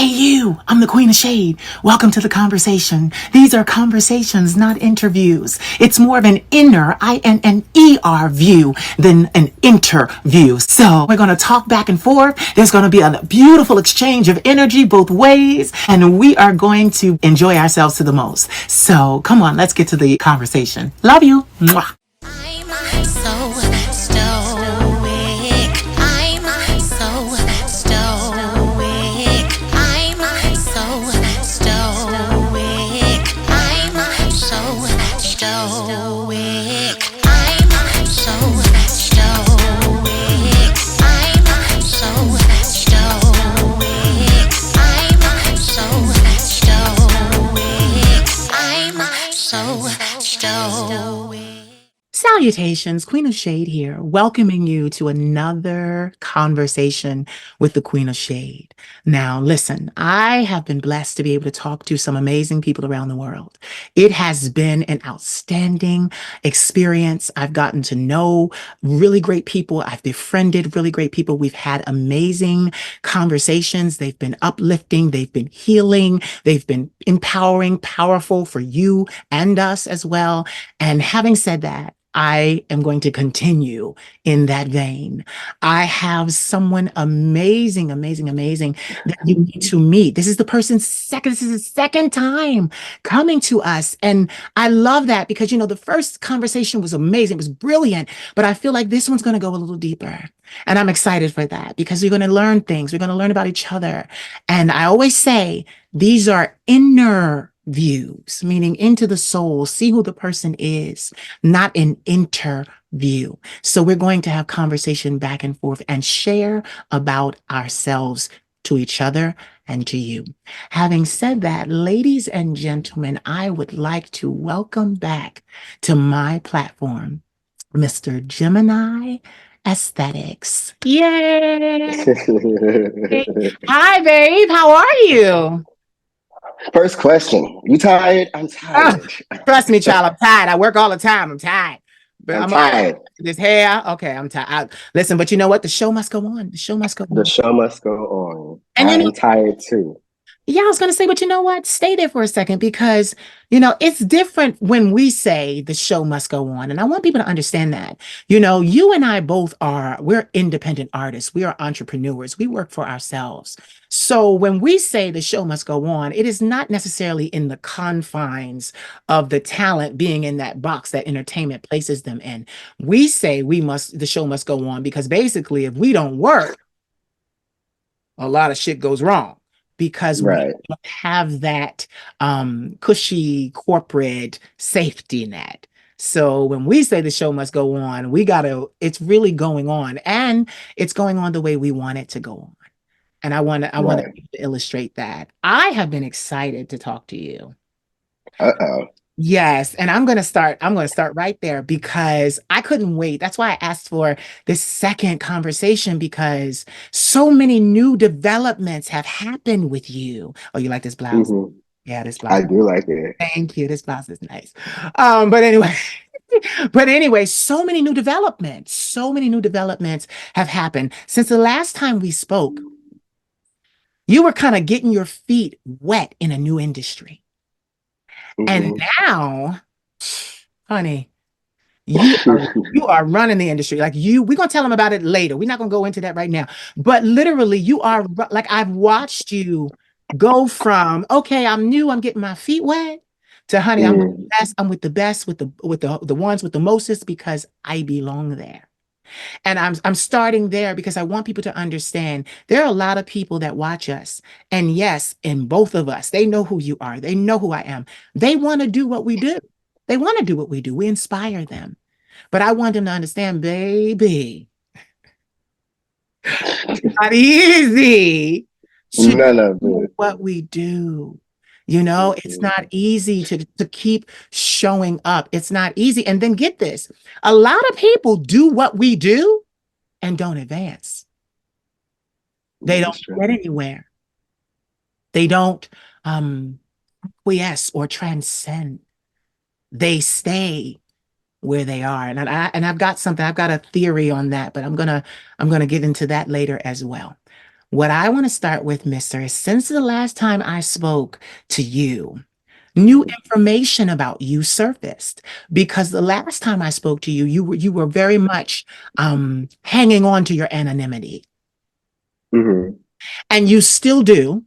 Hey, you, I'm the Queen of Shade. Welcome to the conversation. These are conversations, not interviews. It's more of an inner, INNER view than an interview. So we're going to talk back and forth. There's going to be a beautiful exchange of energy both ways, and we are going to enjoy ourselves to the most. So come on, let's get to the conversation. Love you. Mwah. I'm so stoic. I'm so stoic. I'm so stoic. I'm so stoic. I'm so stoic. I'm so stoic. I'm so stoic. I'm so stoic. Salutations, Queen of Shade here, welcoming you to another conversation with the Queen of Shade. Now, listen, I have been blessed to be able to talk to some amazing people around the world. It has been an outstanding experience. I've gotten to know really great people. I've befriended really great people. We've had amazing conversations. They've been uplifting. They've been healing. They've been empowering, powerful for you and us as well. And having said that, I am going to continue in that vein. I have someone amazing, amazing, amazing that you need to meet. This is this is the second time coming to us. And I love that because, the first conversation was amazing. It was brilliant, but I feel like this one's going to go a little deeper. And I'm excited for that because we're going to learn things. We're going to learn about each other. And I always say these are inner views, meaning into the soul, see who the person is, not an interview. So we're going to have conversation back and forth and share about ourselves to each other and to you. Having said that, ladies and gentlemen, I would like to welcome back to my platform, Mr. Gemini Aesthetics. Yay! Hi, babe. How are you? First question. You tired? I'm Oh, tired. trust me, child. I'm tired. I work all the time. I'm tired. But I'm I'm all right. tired. This hair. Okay, I'm tired. Listen, but you know what? The show must go on. The show must go The on. show must go on. And I'm tired too. yeah, I was going to say, but you know what? Stay there for a second because, it's different when we say the show must go on. And I want people to understand that. You and I both we're independent artists. We are entrepreneurs. We work for ourselves. So when we say the show must go on, it is not necessarily in the confines of the talent being in that box that entertainment places them in. We say the show must go on because basically if we don't work, a lot of shit goes wrong because we Right. don't have that cushy corporate safety net. So when we say the show must go on, it's really going on and it's going on the way we want it to go on. And I want to Right. illustrate that. I have been excited to talk to you. Uh-oh. Yes, and I'm going to start right there because I couldn't wait. That's why I asked for this second conversation because so many new developments have happened with you. Oh, you like this blouse? hmm Yeah, this I blouse. do like it. Thank you. This blouse is nice. But anyway, but anyway, so many new developments have happened since the last time we spoke. You were kind of getting your feet wet in a new industry. And hmm now, honey, you are running the industry. We're gonna tell them about it later. We're not gonna go into that right now. But literally, like I've watched you go from, okay, I'm new, I'm getting my feet wet, to honey, I'm with the best, I'm with the best, with the ones with the mostest because I belong there. And I'm starting there because I want people to understand there are a lot of people that watch us. And yes, in both of us, they know who you are. They know who I am. They want to do what we do. They want to do what we do. We inspire them. But I want them to understand, baby, it's not easy to None of do it. what we do. It's hmm not easy to keep showing up. It's not easy. And then get this, a lot of people do what we do and don't advance. They This don't is true. get anywhere. They don't acquiesce or transcend. They stay where they are. And I've got a theory on that, but I'm gonna get into that later as well. What I want to start with, Mister, is since the last time I spoke to you, new Mm-hmm. information about you surfaced because the last time I spoke to you, you were very much hanging on to your anonymity, Mm-hmm. and you still do.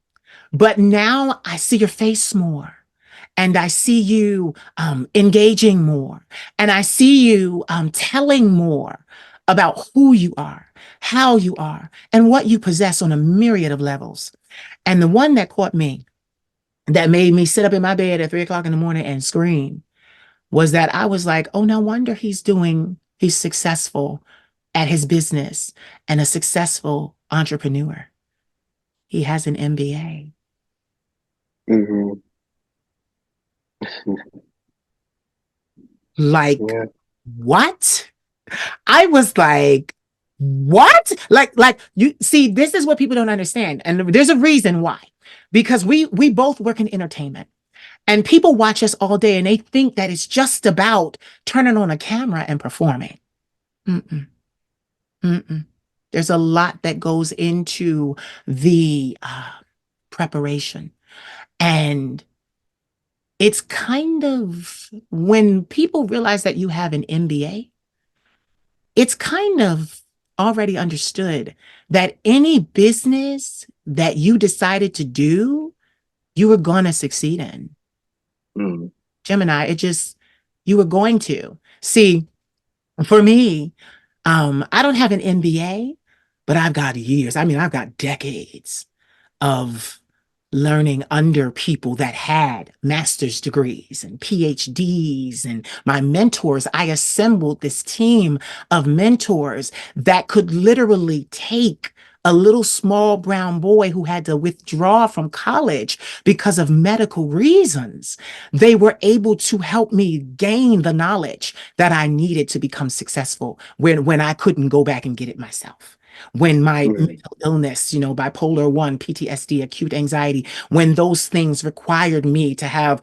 But now I see your face more. And I see you engaging more. And I see you telling more about who you are, how you are, and what you possess on a myriad of levels. And the one that caught me, that made me sit up in my bed at 3 o'clock in the morning and scream, was that I was like, oh, no wonder he's successful at his business and a successful entrepreneur. He has an MBA. Mm-hmm. Like, Yeah. what? I was like, what? Like you see, this is what people don't understand. And there's a reason why. Because we both work in entertainment and people watch us all day and they think that it's just about turning on a camera and performing. Mm-mm, mm-mm. There's a lot that goes into the preparation. And it's kind of when people realize that you have an MBA, it's kind of already understood that any business that you decided to do, you were going to succeed in. Mm-hmm. Gemini, you were going to. See, for me, I don't have an MBA, but I've got years. I mean, I've got decades of learning under people that had master's degrees and PhDs and my mentors. I assembled this team of mentors that could literally take a little small brown boy who had to withdraw from college because of medical reasons. They were able to help me gain the knowledge that I needed to become successful when I couldn't go back and get it myself. When my Mm-hmm. mental illness, bipolar 1, PTSD, acute anxiety, when those things required me to have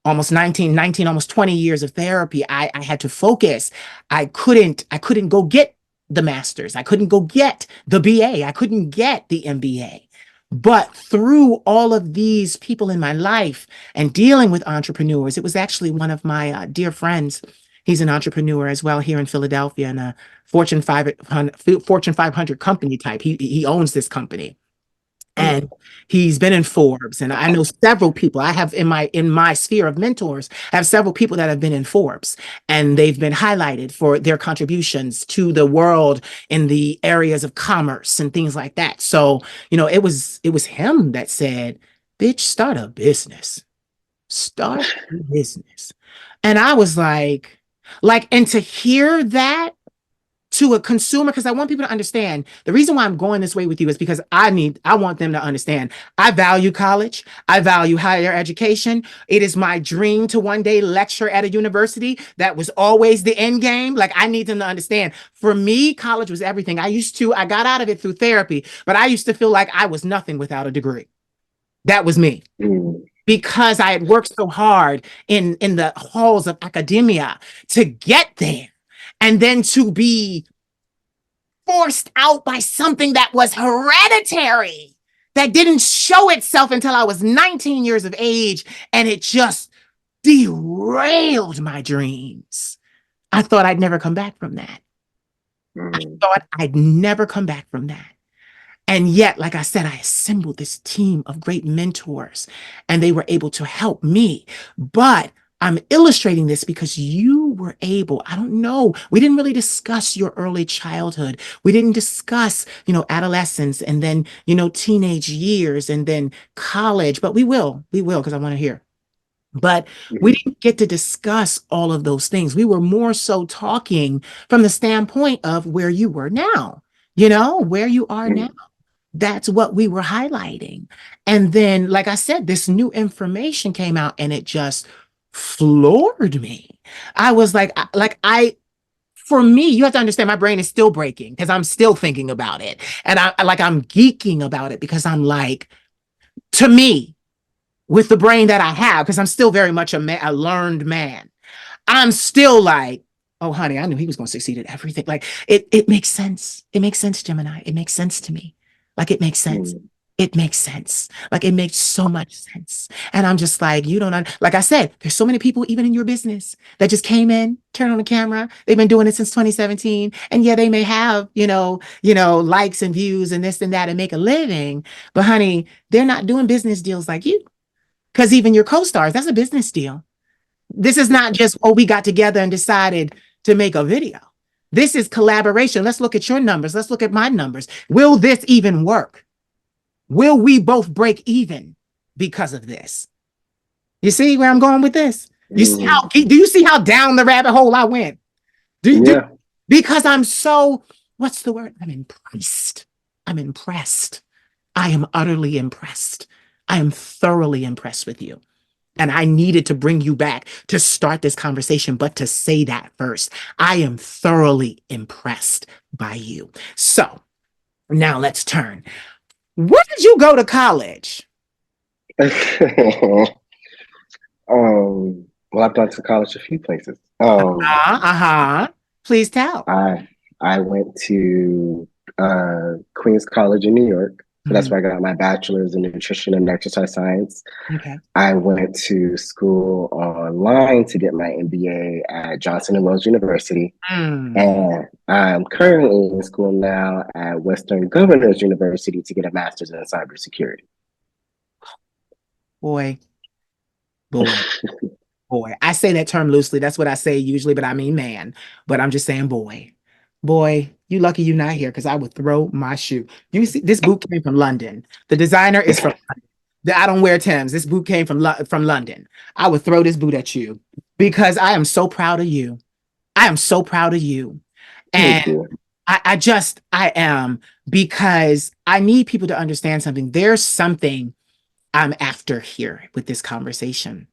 almost 19, almost 20 years of therapy, I had to focus. I couldn't go get the master's. I couldn't go get the BA. I couldn't get the MBA. But through all of these people in my life and dealing with entrepreneurs, it was actually one of my dear friends. He's an entrepreneur as well here in Philadelphia and a Fortune 500 company type. He owns this company and he's been in Forbes. And I know several people I have in my sphere of mentors. I have several people that have been in Forbes, and they've been highlighted for their contributions to the world in the areas of commerce and things like that. So it was him that said, "Bitch, start a business," and I was like, and to hear that to a consumer, because I want people to understand the reason why I'm going this way with you is because I want them to understand I value college. I value higher education. It is my dream to one day lecture at a university. That was always the end game. Like, I need them to understand, for me, college was everything. I got out of it through therapy, but I used to feel like I was nothing without a degree. That was me Mm-hmm. because I had worked so hard in the halls of academia to get there. And then to be forced out by something that was hereditary, that didn't show itself until I was 19 years of age. And it just derailed my dreams. I thought I'd never come back from that. I Mm-hmm. thought I'd never come back from that. And yet, like I said, I assembled this team of great mentors and they were able to help me. But I'm illustrating this because you were able, I don't know, we didn't really discuss your early childhood. We didn't discuss, adolescence and then, teenage years and then college, but we will, because I want to hear. But we Mm-hmm. didn't get to discuss all of those things. We were more so talking from the standpoint of where you were now, where you are now. That's what we were highlighting. And then, like I said, this new information came out and it just floored me. I was for me, you have to understand my brain is still breaking because I'm still thinking about it. And I'm geeking about it because I'm like, to me, with the brain that I have, because I'm still very much a learned man, I'm still like, oh, honey, I knew he was going to succeed at everything. Like, it makes sense. It makes sense, Gemini. It makes sense to me. Like it makes sense. Mm. It makes sense. Like it makes so much sense. And I'm just like, you don't, like I said, there's so many people, even in your business, that just came in, turned on the camera. They've been doing it since 2017. And yeah, they may have, likes and views and this and that and make a living. But honey, they're not doing business deals like you. Because even your co-stars, that's a business deal. This is not just, oh, we got together and decided to make a video. This is collaboration. Let's look at your numbers. Let's look at my numbers. Will this even work? Will we both break even because of this? You see where I'm going with this? You see Mm. how do you see how down the rabbit hole I went? Do Yeah. because I'm so what's the word? I'm impressed. I'm impressed. I am utterly impressed. I am thoroughly impressed with you. And I needed to bring you back to start this conversation, but to say that first, I am thoroughly impressed by you. So now let's turn. Where did you go to college? Well, I've gone to college a few places. Uh-huh. Please tell. I I went to Queens College in New York. So that's Mhm. where I got my bachelor's in nutrition and exercise science. Okay. I went to school online to get my MBA at Johnson and Wales University. Mm, And I'm currently in school now at Western Governors University to get a master's in cybersecurity. boy, boy, boy. I say that term loosely. That's what I say usually, but I mean man. But I'm just saying boy. Boy, you lucky you're not here because I would throw my shoe. You see, this boot came from London. The designer is from I don't wear Timbs. This boot came from London. I would throw this boot at you because I am so proud of you. I am so proud of you. And Thank you. I am because I need people to understand something. There's something I'm after here with this conversation.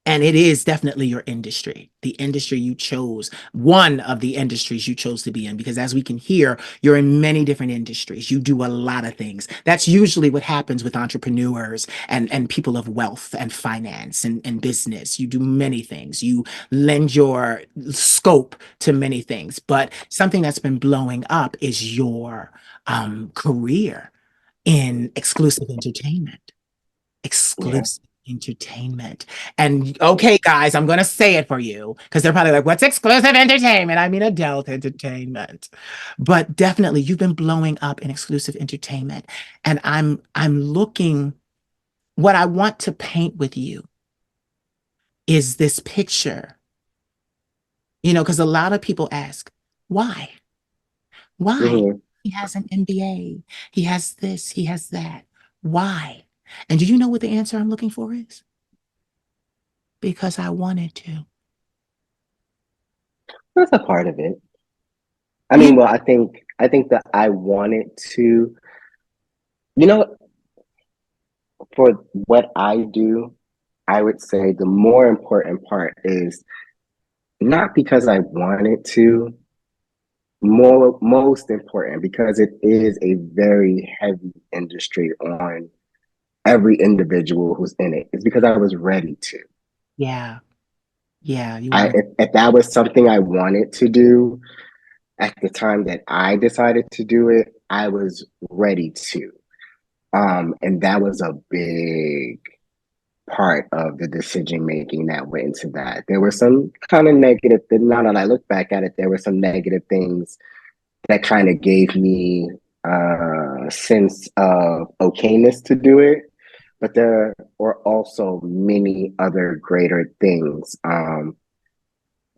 And it is definitely your industry, the industry you chose, one of the industries you chose to be in, because as we can hear, you're in many different industries. You do a lot of things. That's usually what happens with entrepreneurs and people of wealth and finance and business. You do many things. You lend your scope to many things. But something that's been blowing up is your career in exclusive entertainment. Yeah. Exclusive entertainment. And okay, guys, I'm gonna say it for you because they're probably like, what's exclusive entertainment? I mean adult entertainment. But definitely you've been blowing up in exclusive entertainment. And I'm looking, what I want to paint with you is this picture, because a lot of people ask, why? Why? Mhm. He has an MBA, he has this, he has that. Why? And do you know what the answer I'm looking for is? Because I wanted to. That's a part of it. I Yeah. mean, well, I think that I wanted to, you know, for what I do, I would say the more important part is not because I wanted to, more most important because it is a very heavy industry on every individual who's in it. It's because I was ready to. Yeah. Yeah. You I were. if that was something I wanted to do at the time that I decided to do it, I was ready to. And that was a big part of the decision making that went into that. There were some kind of negative, now that I look back at it, there were some negative things that kind of gave me a sense of okayness to do it. But there were also many other greater things.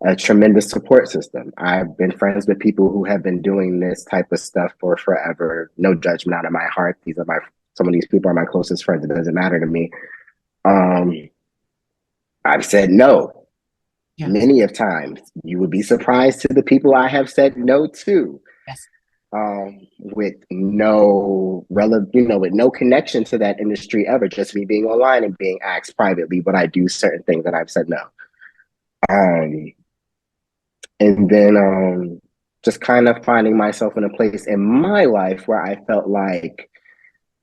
A tremendous support system. I've been friends with people who have been doing this type of stuff for forever. No judgment out of my heart. These are my Some of these people are my closest friends. It doesn't matter to me. Um, I've said no Yes. many of times. You would be surprised to the people I have said no to. Yes. With no with no connection to that industry ever, just me being online and being asked privately would I do certain things that I've said no. Um, and then just kind of finding myself in a place in my life where I felt like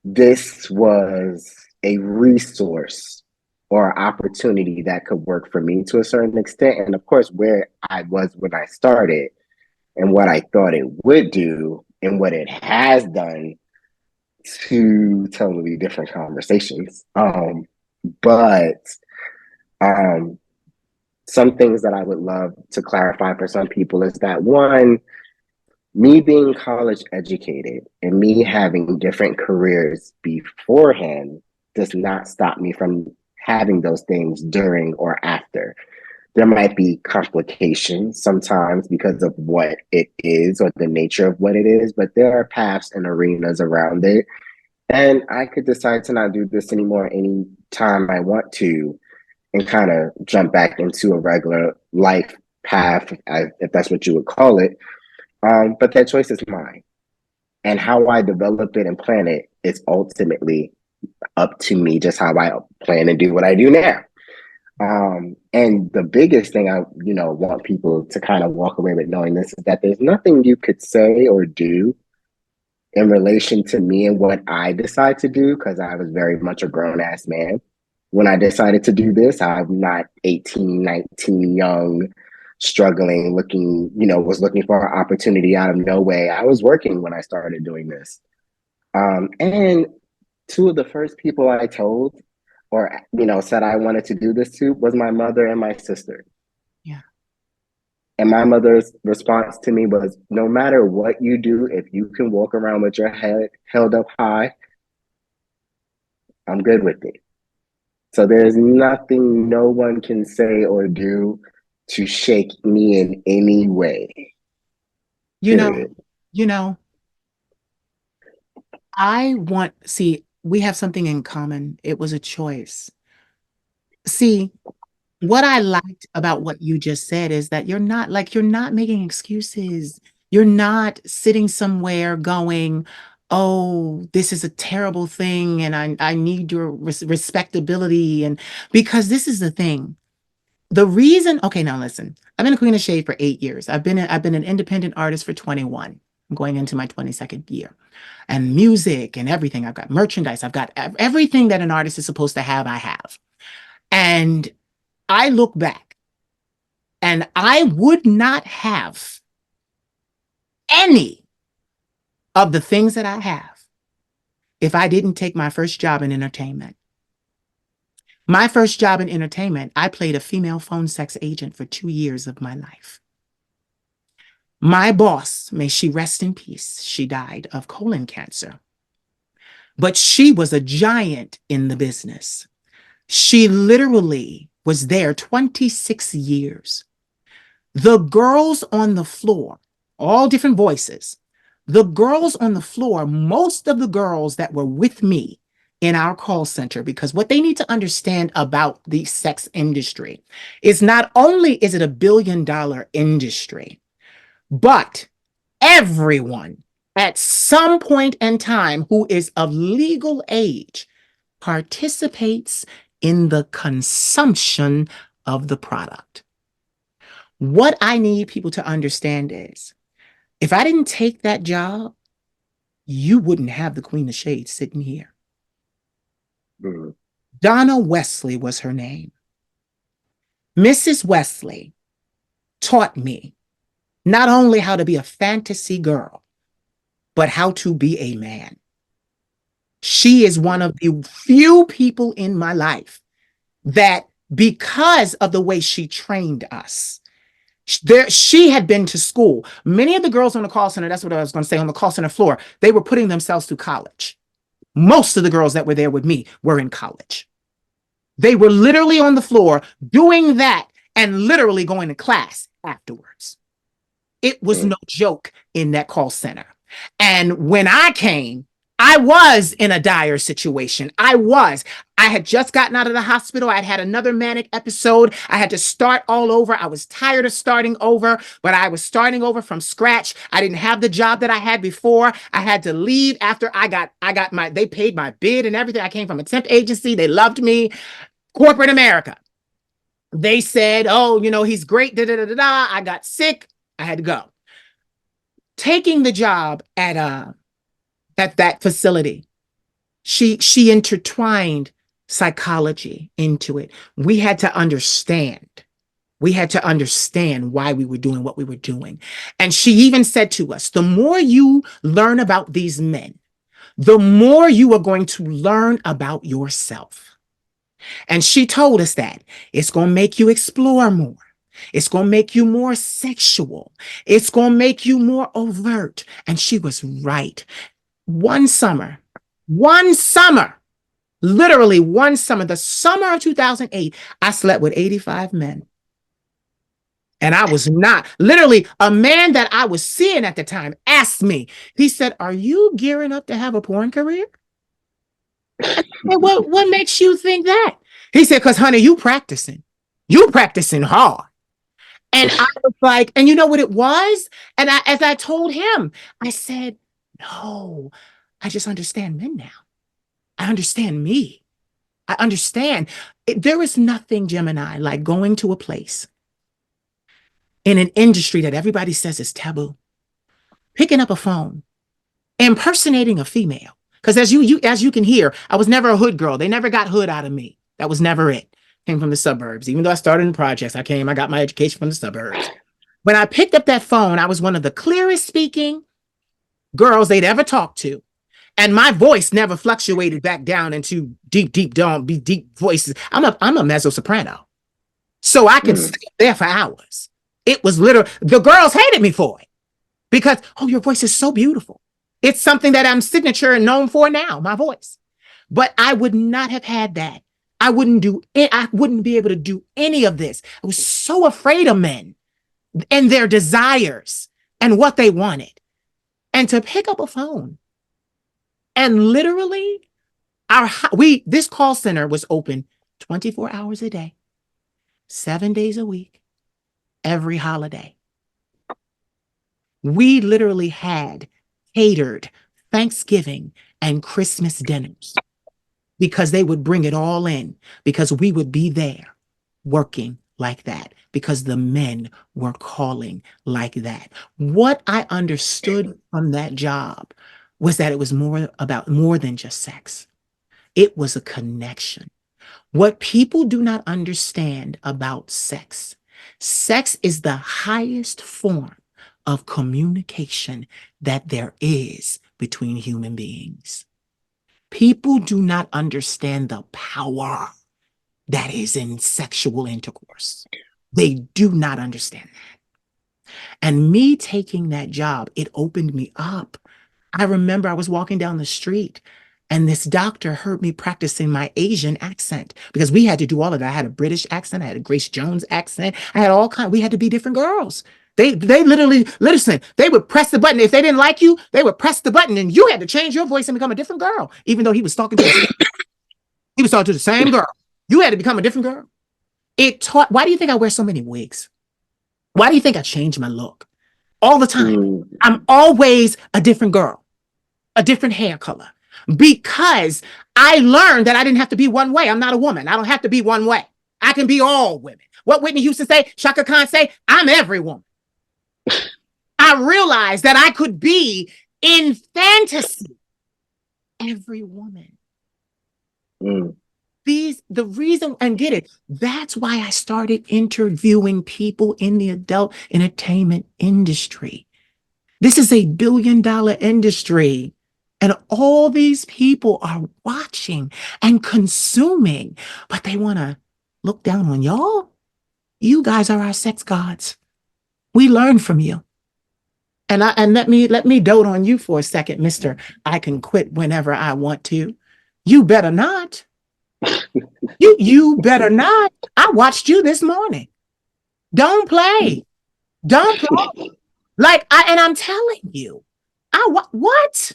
this was a resource or opportunity that could work for me to a certain extent. And of course, where I was when I started and what I thought it would do and what it has done two totally different conversations. But um, some things that I would love to clarify for some people is that one, me being college educated and me having different careers beforehand does not stop me from having those things during or after. There might be complications sometimes because of what it is or the nature of what it is, but there are paths and arenas around it. And I could decide to not do this anymore any time I want to and kind of jump back into a regular life path, if that's what you would call it. But that choice is mine. And how I develop it and plan it is ultimately up to me, just how I plan and do what I do now. And the biggest thing I, want people to kind of walk away with knowing this is that there's nothing you could say or do in relation to me and what I decide to do, because I was very much a grown ass man. When I decided to do this, I'm not 18, 19, young, struggling, looking, was looking for an opportunity out of no way. I was working when I started doing this. And two of the first people I told or, said I wanted to do this to was my mother and my sister. Yeah. And my mother's response to me was, no matter what you do, if you can walk around with your head held up high, I'm good with it. So there's nothing no one can say or do to shake me in any way, You know, period. you know, see, we have something in common. It was a choice. See, what I liked about what you just said is that you're not making excuses. You're not sitting somewhere going, "Oh, this is a terrible thing and I need your respectability." And because this is the thing. The reason, okay, now listen. I've been a Queen of Shade for 8 years. I've been an independent artist for 21. I'm going into my 22nd year. And music and everything. I've got merchandise. I've got everything that an artist is supposed to have, I have. And I look back and I would not have any of the things that I have if I didn't take my first job in entertainment. My first job in entertainment, I played a female phone sex agent for 2 years of my life. My boss, may she rest in peace, she died of colon cancer, but she was a giant in the business. She literally was there 26 years. The girls on the floor, all different voices, the girls on the floor, most of the girls that were with me in our call center, because what they need to understand about the sex industry is not only is it $1 billion industry, but everyone at some point in time who is of legal age participates in the consumption of the product. What I need people to understand is if I didn't take that job, you wouldn't have the Queen of Shades sitting here. Mm. Donna Wesley was her name. Mrs. Wesley taught me not only how to be a fantasy girl, but how to be a man. She is one of the few people in my life that, because of the way she trained us, she had been to school. Many of the girls on the call center, that's what I was going to say, on the call center floor, they were putting themselves through college. Most of the girls that were there with me were in college. They were literally on the floor doing that and literally going to class afterwards. It was Mm. no joke in that call center. And when I came, I was in a dire situation. I had just gotten out of the hospital. I'd had another manic episode. I had to start all over. I was tired of starting over, but I was starting over from scratch. I didn't have the job that I had before. I had to leave after they paid my bid and everything. I came from a temp agency. They loved me. Corporate America. They said, "Oh, he's great. Da, da, da, da, da." I got sick. I had to go. Taking the job at that facility, she intertwined psychology into it. We had to understand. We had to understand why we were doing what we were doing. And she even said to us, the more you learn about these men, the more you are going to learn about yourself. And she told us that it's going to make you explore more. It's going to make you more sexual. It's going to make you more overt. And she was right. One summer, one summer, literally one summer, the summer of 2008, I slept with 85 men. And I was not, literally, a man that I was seeing at the time asked me, he said, "Are you gearing up to have a porn career?" I said, what makes you think that? He said, "Because, honey, you practicing hard." And I was like, and you know what it was? And as I told him, I said, "No, I just understand men now. I understand me. I understand." There is nothing, Gemini, like going to a place in an industry that everybody says is taboo, picking up a phone, impersonating a female. Because as you can hear, I was never a hood girl. They never got hood out of me. That was never it. Came from the suburbs. Even though I started in the projects, I got my education from the suburbs. When I picked up that phone, I was one of the clearest speaking girls they'd ever talked to. And my voice never fluctuated back down into deep voices. I'm a mezzo soprano. So I could Mm. sit there for hours. It was literal. The girls hated me for it because, oh, your voice is so beautiful. It's something that I'm signature and known for now, my voice. But I would not have had that. I wouldn't do it. I wouldn't be able to do any of this. I was so afraid of men and their desires and what they wanted. And to pick up a phone and literally this call center was open 24 hours a day, 7 days a week, every holiday. We literally had catered Thanksgiving and Christmas dinners because they would bring it all in because we would be there working like that because the men were calling like that. What I understood from that job was that it was more than just sex. It was a connection. What people do not understand about sex, sex is the highest form of communication that there is between human beings. People do not understand the power that is in sexual intercourse. They do not understand that. And me taking that job, it opened me up. I remember I was walking down the street and this doctor heard me practicing my Asian accent because we had to do all of that. I had a British accent, I had a Grace Jones accent, I had all kinds. We had to be different girls. They literally listen. They would press the button if they didn't like you. They would press the button, and you had to change your voice and become a different girl. Even though he was talking to the same girl. You had to become a different girl. It taught. Why do you think I wear so many wigs? Why do you think I change my look all the time? Mm. I'm always a different girl, a different hair color, because I learned that I didn't have to be one way. I'm not a woman. I don't have to be one way. I can be all women. What Whitney Houston say, Shaka Khan say, I'm every woman. I realized that I could be in fantasy every woman. Mm. The reason, and get it, that's why I started interviewing people in the adult entertainment industry. This is $1 billion industry. And all these people are watching and consuming, but they want to look down on y'all. You guys are our sex gods. We learn from you. And let me dote on you for a second, Mr. I can quit whenever I want to. You better not. You better not. I watched you this morning. Don't play. Don't play. And I'm telling you, what?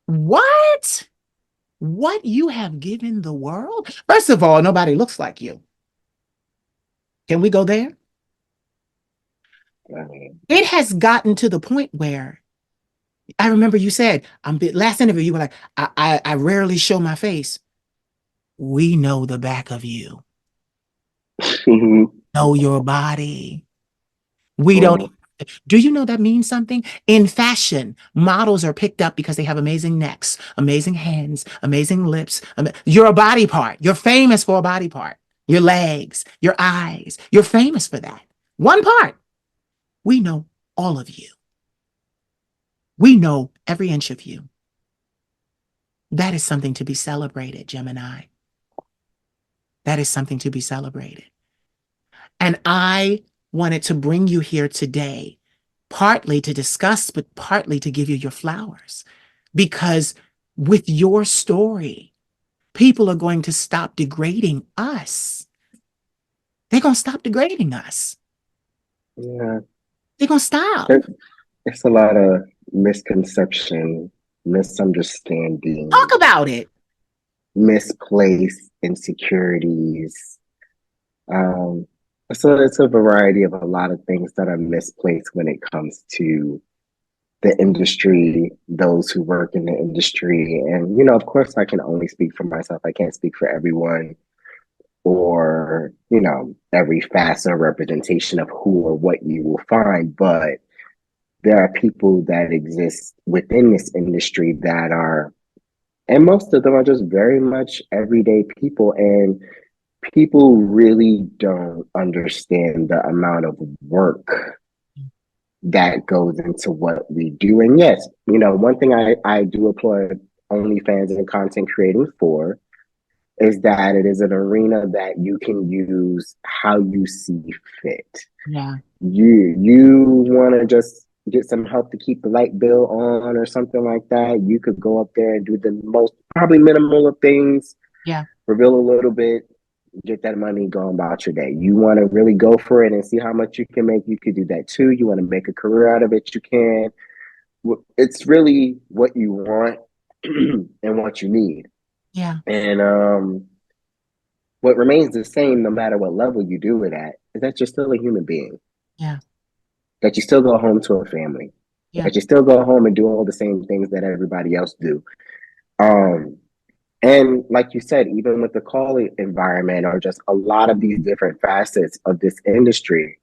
What? What you have given the world? First of all, nobody looks like you. Can we go there? It has gotten to the point where I remember you said, last interview, you were like, I rarely show my face. We know the back of you. Know your body. We don't. Do you know that means something? In fashion, models are picked up because they have amazing necks, amazing hands, amazing lips. You're a body part. You're famous for a body part. Your legs, your eyes. You're famous for that. One part. We know all of you. We know every inch of you. That is something to be celebrated, Gemini. That is something to be celebrated. And I wanted to bring you here today, partly to discuss, but partly to give you your flowers. Because with your story, people are going to stop degrading us. They're going to stop degrading us. Yeah, They're going to stop. there, it's a lot of misconception, misunderstanding, Talk about it. misplaced insecurities. Um, it's a variety of a lot of things that are misplaced when it comes to the industry, those who work in the industry. And, of course, I can only speak for myself. I can't speak for everyone or, every facet or representation of who or what you will find. But there are people that exist within this industry that are, and most of them are just very much everyday people. And people really don't understand the amount of work that goes into what we do. And yes, one thing I do applaud OnlyFans and content creating for is that it is an arena that you can use how you see fit. Yeah, You want to just get some help to keep the light bill on or something like that, you could go up there and do the most probably minimal of things, yeah, reveal a little bit, get that money, go about your day. You want to really go for it and see how much you can make, you could do that too. You want to make a career out of it, you can. It's really what you want and what you need. yeah, And what remains the same no matter what level you do it at is that you're still a human being, yeah, that you still go home to a family, yeah, that you still go home and do all the same things that everybody else do. Um, And like you said, even with the call environment or just a lot of these different facets of this industry,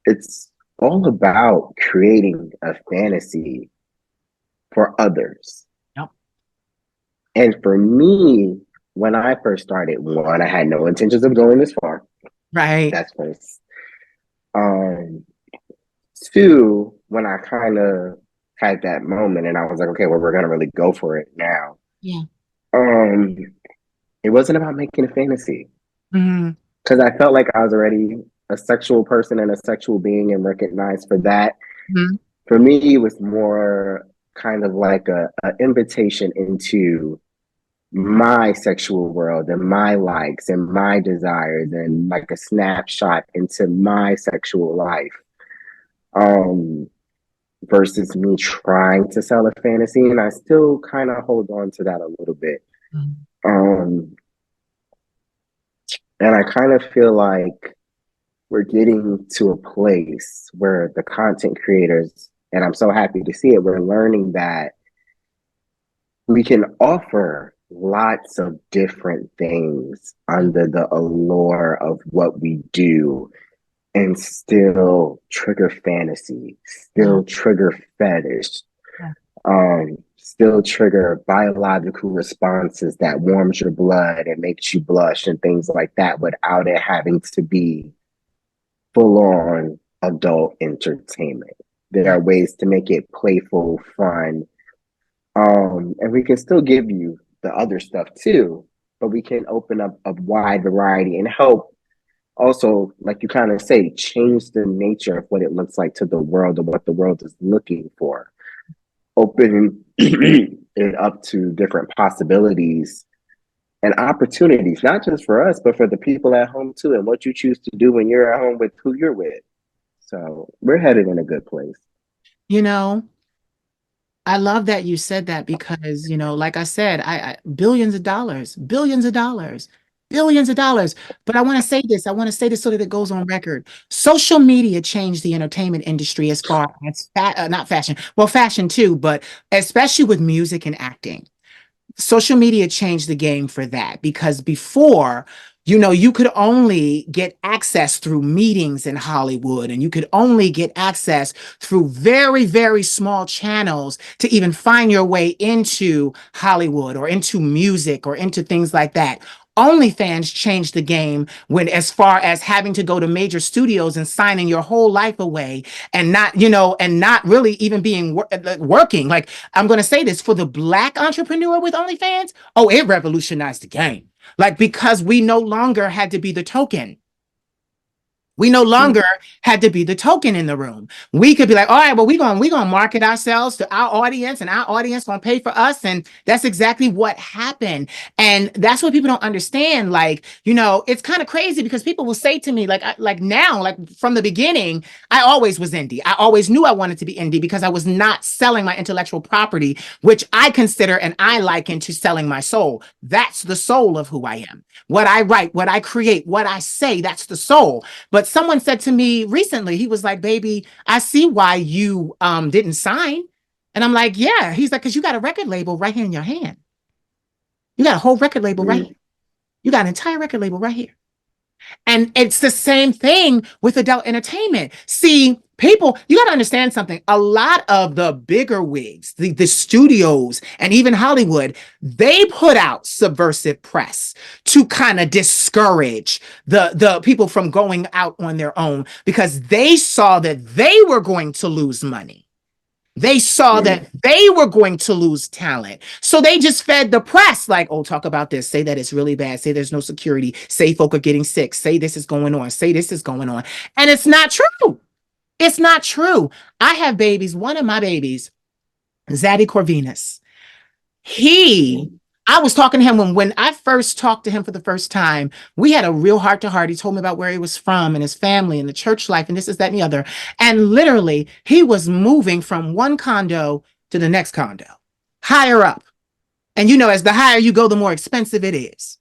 it's all about creating a fantasy for others. yep, And for me, when I first started, one, I had no intentions of going this far. right. That's first. Um, Two, when I kind of had that moment and I was like, okay, well, we're gonna really go for it now. Yeah. Um, it wasn't about making a fantasy. Mm-hmm. Because I felt like I was already a sexual person and a sexual being and recognized for that. Mm-hmm. For me, it was more kind of like a invitation into my sexual world and my likes and my desires and like a snapshot into my sexual life. Um, versus me trying to sell a fantasy. And I still kind of hold on to that a little bit. Um, and I kind of feel like we're getting to a place where the content creators, and I'm so happy to see it, we're learning that we can offer lots of different things under the allure of what we do and still trigger fantasy, Yeah. still trigger fetish, Yeah. still trigger biological responses that warms your blood and makes you blush and things like that without it having to be full on adult entertainment. There Yeah. are ways to make it playful, fun, and we can still give you the other stuff too, but we can open up a wide variety and help also, like you kind of say, change the nature of what it looks like to the world and what the world is looking for. Opening it up to different possibilities and opportunities, not just for us, but for the people at home too, and what you choose to do when you're at home with who you're with. So we're headed in a good place. You know, I love that you said that because, like I said, billions of dollars, billions of dollars, billions of dollars. But I want to say this. I want to say this so that it goes on record. Social media changed the entertainment industry as far as not fashion, well, fashion too, but especially with music and acting. Social media changed the game for that because before, you could only get access through meetings in Hollywood, and you could only get access through very, very small channels to even find your way into Hollywood or into music or into things like that. OnlyFans changed the game when, as far as having to go to major studios and signing your whole life away and not, and not really even being working. Like, I'm going to say this for the Black entrepreneur with OnlyFans. Oh, it revolutionized the game. Like, because we no longer had to be the token. We no Mm. longer had to be the token in the room. We could be like, all right, well, we're gonna market ourselves to our audience, and our audience gonna pay for us. And that's exactly what happened. And that's what people don't understand. Like, it's kind of crazy because people will say to me, like now, like from the beginning, I always was indie. I always knew I wanted to be indie because I was not selling my intellectual property, which I consider and I liken to selling my soul. That's the soul of who I am. What I write, what I create, what I say, that's the soul. But someone said to me recently, he was like, baby, I see why you didn't sign. And I'm like, yeah. He's like, because you got a record label right here in your hand. You got a whole record label right here. Mm. You got an entire record label right here. And it's the same thing with adult entertainment. See, people, you got to understand something. A lot of the bigger wigs, the studios, and even Hollywood, they put out subversive press to kind of discourage the people from going out on their own because they saw that they were going to lose money. They saw Mm. that they were going to lose talent. So they just fed the press like, oh, talk about this. Say that it's really bad. Say there's no security. Say folk are getting sick. Say this is going on. Say this is going on. And it's not true. It's not true. I have babies. One of my babies, Zadie Corvinus, he, Mm. I was talking to him when I first talked to him for the first time. We had a real heart to heart. He told me about where he was from and his family and the church life and this is that and the other. And literally, he was moving from one condo to the next condo, higher up. And as the higher you go, the more expensive it is.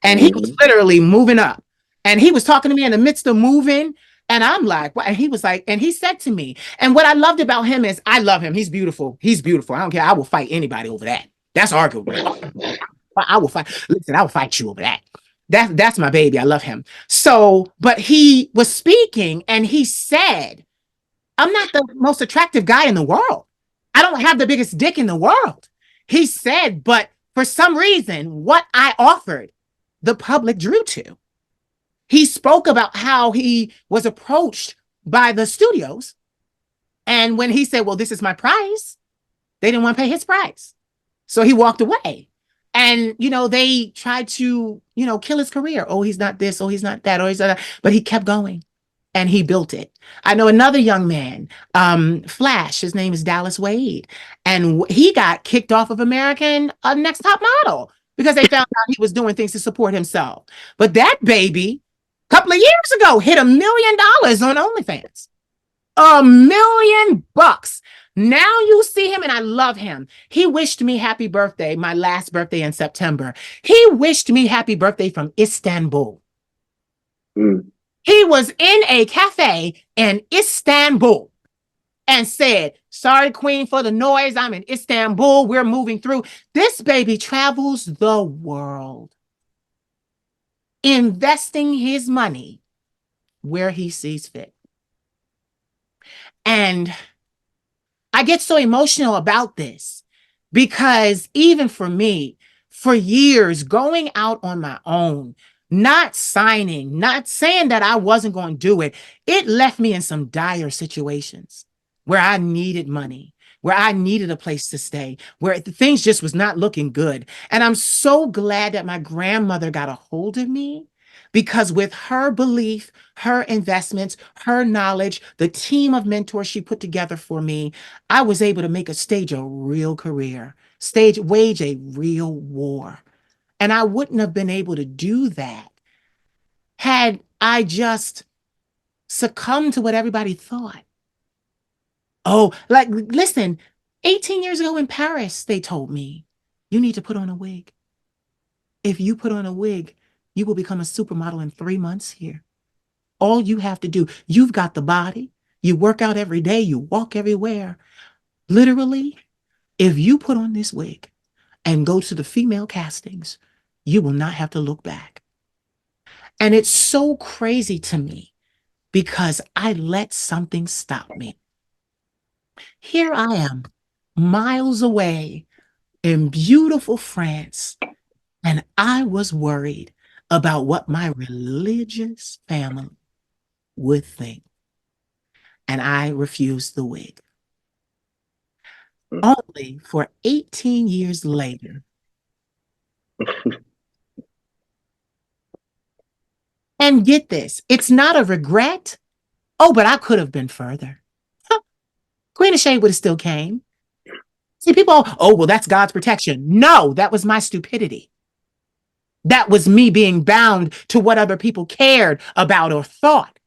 And he was Mhm. literally moving up. And he was talking to me in the midst of moving. And I'm like, what? And he was like, and he said to me, and what I loved about him is I love him. He's beautiful. He's beautiful. I don't care. I will fight anybody over that. That's arguable. I will fight. Listen, I will fight you over that. That's my baby. I love him. So, but he was speaking and he said, I'm not the most attractive guy in the world. I don't have the biggest dick in the world. He said, but for some reason, what I offered, the public drew to. He spoke about how he was approached by the studios. And when he said, well, this is my price, they didn't want to pay his price. So he walked away. And, they tried to, kill his career. Oh, he's not this. Oh, he's not that. Oh, he's not that. But he kept going and he built it. I know another young man, Flash, his name is Dallas Wade, and he got kicked off of American Next Top Model because they found out he was doing things to support himself. But that baby, a couple of years ago, hit $1 million on OnlyFans. $1 million. Now you see him, and I love him. He wished me happy birthday, my last birthday in September. He wished me happy birthday from Istanbul. Mm. He was in a cafe in Istanbul and said, sorry, Queen, for the noise. I'm in Istanbul. We're moving through. This baby travels the world, investing his money where he sees fit. And I get so emotional about this because even for me, for years, going out on my own, not signing, not saying that I wasn't going to do it, it left me in some dire situations where I needed money, where I needed a place to stay, where things just was not looking good. And I'm so glad that my grandmother got a hold of me because with her belief, her investments, her knowledge, the team of mentors she put together for me, I was able to stage a real career, wage a real war. And I wouldn't have been able to do that had I just succumbed to what everybody thought. Oh, like, listen, 18 years ago in Paris, they told me, you need to put on a wig. If you put on a wig, you will become a supermodel in 3 months here. All you have to do, you've got the body, you work out every day, you walk everywhere. Literally, if you put on this wig and go to the female castings, you will not have to look back. And it's so crazy to me because I let something stop me. Here I am, miles away in beautiful France, And I was worried about what my religious family would think. And I refused the wig. Only for 18 years later. And get this, it's not a regret. Oh, but I could have been further. Huh. Queen of Shade would have still came. See, people, oh, well, that's God's protection. No, that was my stupidity. That was me being bound to what other people cared about or thought.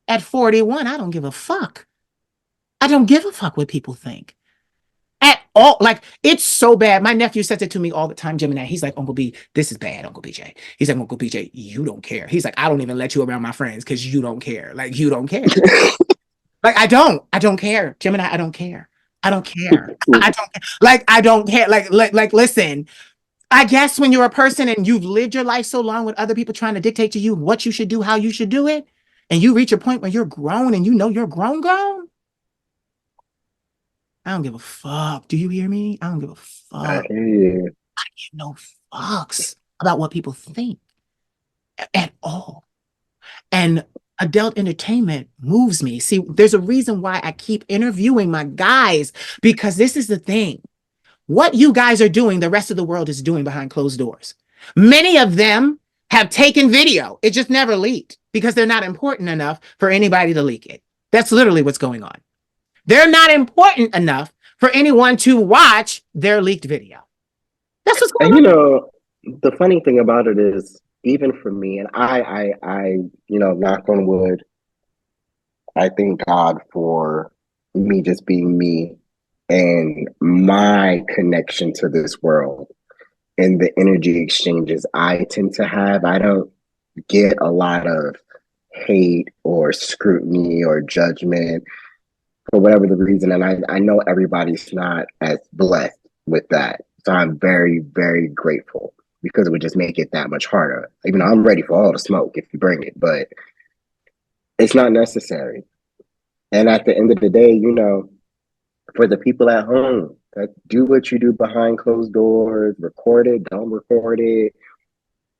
At 41, I don't give a fuck. I don't give a fuck what people think at all. Like, it's so bad. My nephew says it to me all the time, Gemini. He's like, Uncle B, this is bad, Uncle BJ. He's like, Uncle BJ, you don't care. He's like, I don't even let you around my friends because you don't care. Like, you don't care. Like, I don't care. Gemini, I don't care. I don't care. I don't care. Like, I don't care. Listen, I guess when you're a person and you've lived your life so long with other people trying to dictate to you what you should do, how you should do it, and you reach a point where you're grown and you know you're grown, I don't give a fuck. Do you hear me? I don't give a I fuck. hear you. No fucks about what people think at all. And adult entertainment moves me. See, there's a reason why I keep interviewing my guys because this is the thing. What you guys are doing, the rest of the world is doing behind closed doors. Many of them have taken video. It just never leaked because they're not important enough for anybody to leak it. That's literally what's going on. They're not important enough for anyone to watch their leaked video. That's what's going And on. the funny thing about it is, even for me, and knock on wood, I thank God for me just being me and my connection to this world and the energy exchanges I tend to have. I don't get a lot of hate or scrutiny or judgment for whatever the reason. And I know everybody's not as blessed with that. So I'm very, very grateful because it would just make it that much harder. Even though I'm ready for all the smoke if you bring it, but it's not necessary. And at the end of the day, for the people at home that do what you do behind closed doors, record it, don't record it,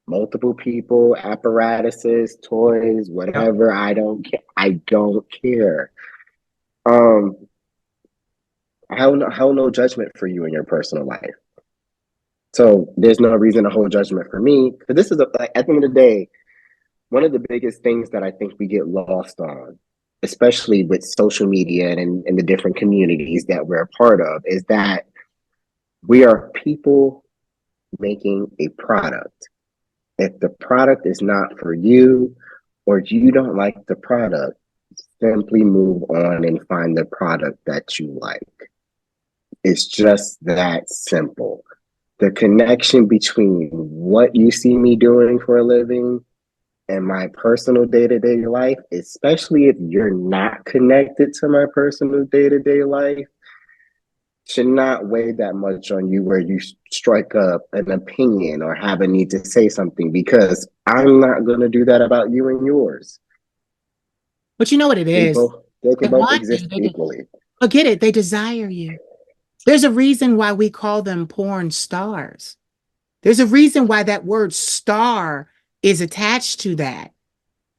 multiple people, apparatuses, toys, Yep. whatever. I don't care. I don't care. Um, how no judgment for you in your personal life. So there's no reason to hold judgment for me. But this is like, at the end of the day, one of the biggest things that I think we get lost on, especially with social media and the different communities that we're a part of, is that we are people making a product. If the product is not for you or you don't like the product, simply move on and find the product that you like. It's just that simple. The connection between what you see me doing for a living and my personal day-to-day life, especially if you're not connected to my personal day-to-day life, should not weigh that much on you where you strike up an opinion or have a need to say something because I'm not going to do that about you and yours. But you know what it They is? both they can They both want you. exist equally. Forget it. They desire you. There's a reason why we call them porn stars. There's a reason why that word star is attached to that.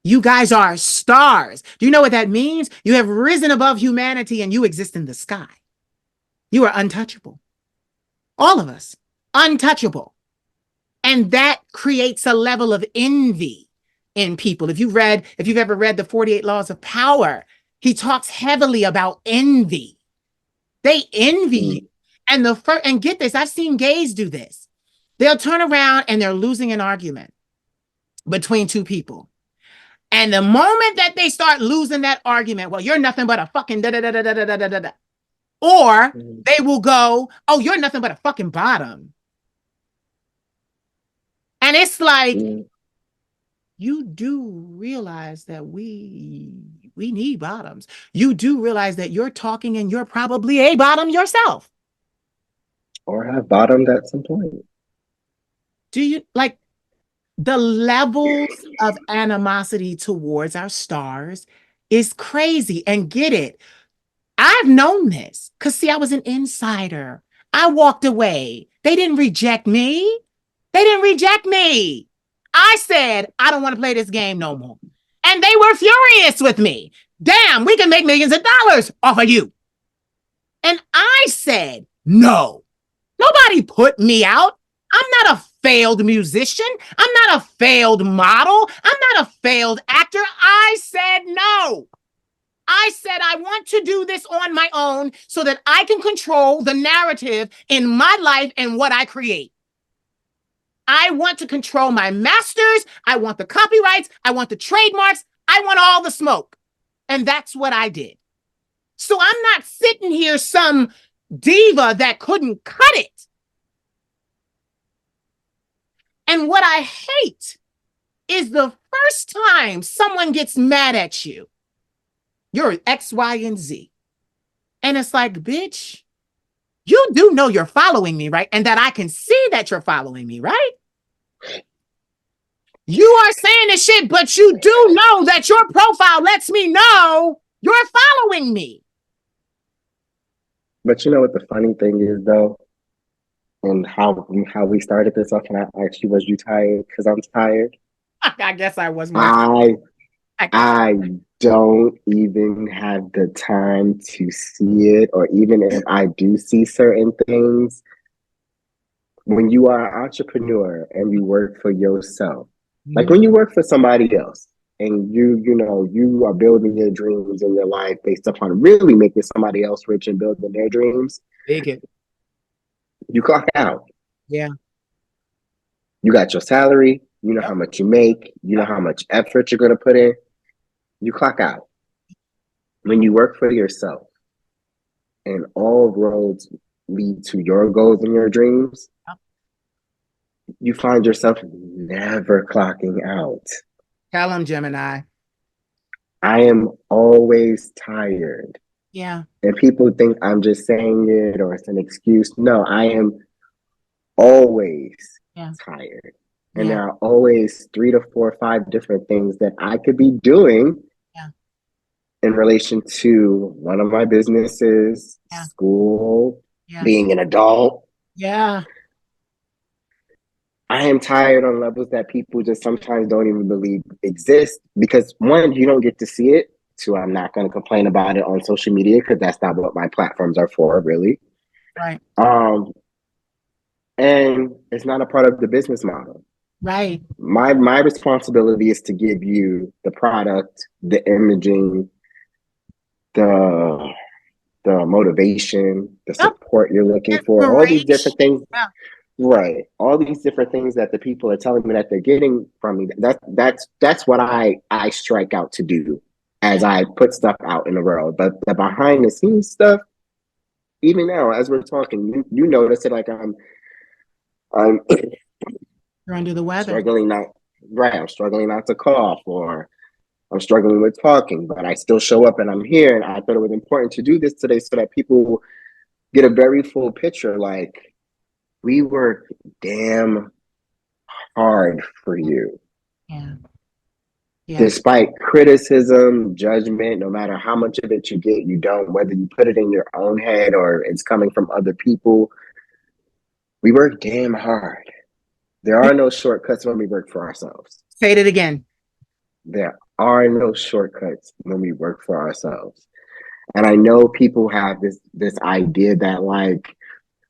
You guys are stars. Do you know what that means? You have risen above humanity and you exist in the sky. You are untouchable. All of us, untouchable. And that creates a level of envy in people. If you've ever read the 48 Laws of Power, he talks heavily about envy. They envy you. Mm, And get this, I've seen gays do this. They'll turn around and they're losing an argument between two people. And the moment that they start losing that argument, well, you're nothing but a fucking da da da da da da da da da. Or mm, they will go, oh, you're nothing but a fucking bottom. And it's like, mm. you do realize that we need bottoms. You do realize that you're talking and you're probably a bottom yourself. Or have bottomed at some point. Do you like the levels of animosity towards our stars is crazy? And get it. I've known this because see, I was an insider. I walked away. They didn't reject me. They didn't reject me. I said, I don't want to play this game no more. And they were furious with me. Damn, we can make millions of dollars off of you. And I said, no. Nobody put me out. I'm not a failed musician. I'm not a failed model. I'm not a failed actor. I said no. I said I want to do this on my own so that I can control the narrative in my life and what I create. I want to control my masters. I want the copyrights. I want the trademarks. I want all the smoke. And that's what I did. So I'm not sitting here some diva that couldn't cut it. And what I hate is the first time someone gets mad at you, you're X, Y, and Z. And it's like, bitch, you do know you're following me, right? And that I can see that you're following me, right? You are saying this shit, but you do know that your profile lets me know you're following me. But you know what the funny thing is, though, and how we started this off, and I asked you, was you tired? Because I'm tired. I guess I was more. I don't even have the time to see it, or even if I do see certain things, when you are an entrepreneur and you work for yourself, like when you work for somebody else and you are building your dreams in your life based upon really making somebody else rich and building their dreams, Big. you clock out. Yeah. You got your salary, you know how much you make, you know how much effort you're going to put in, you clock out. When you work for yourself and all roads lead to your goals and your dreams, you find yourself never clocking out. Tell him, Gemini. I am always tired. Yeah. And people think I'm just saying it or it's an excuse. No, I am always tired. And there are always 3 to 4 or 5 different things that I could be doing in relation to one of my businesses, school, being an adult. Yeah. I am tired on levels that people just sometimes don't even believe exist because, one, you don't get to see it. 2, I'm not going to complain about it on social media because that's not what my platforms are for, really. Right. And it's not a part of the business model. Right. My responsibility is to give you the product, the imaging, the motivation, the support you're looking for, all these different things. Yeah. Right. All these different things that the people are telling me that they're getting from me. That's what I strike out to do as I put stuff out in the world. But the behind the scenes stuff, even now as we're talking, you notice it, like I'm you're under the weather. I'm struggling not to cough, or I'm struggling with talking, but I still show up and I'm here. And I thought it was important to do this today so that people get a very full picture. Like, we work damn hard for you. Yeah. Despite criticism, judgment, no matter how much of it you get, you don't, whether you put it in your own head or it's coming from other people, we work damn hard. There are no shortcuts when we work for ourselves. Say it again. There are no shortcuts when we work for ourselves. And I know people have this idea that, like,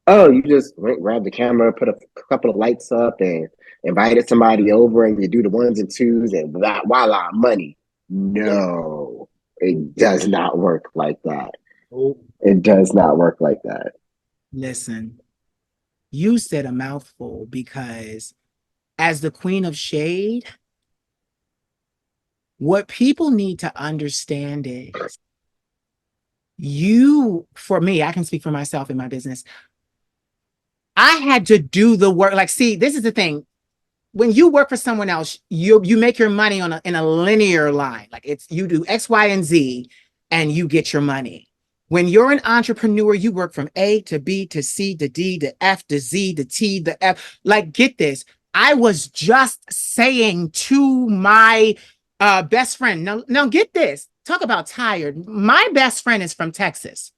oh, you just went, grabbed the camera, put a couple of lights up and invited somebody over and you do the 1s and 2s and voila, money. No, it does not work like that. It does not work like that. Listen, you said a mouthful, because as the Queen of Shade, what people need to understand is for me, I can speak for myself in my business. I had to do the work. Like, see, this is the thing. When you work for someone else, you make your money in a linear line. Like, it's you do X, Y, and Z, and you get your money. When you're an entrepreneur, you work from A to B to C to D to F to Z to T to F. Like, get this. I was just saying to my best friend, now get this. Talk about tired. My best friend is from Texas.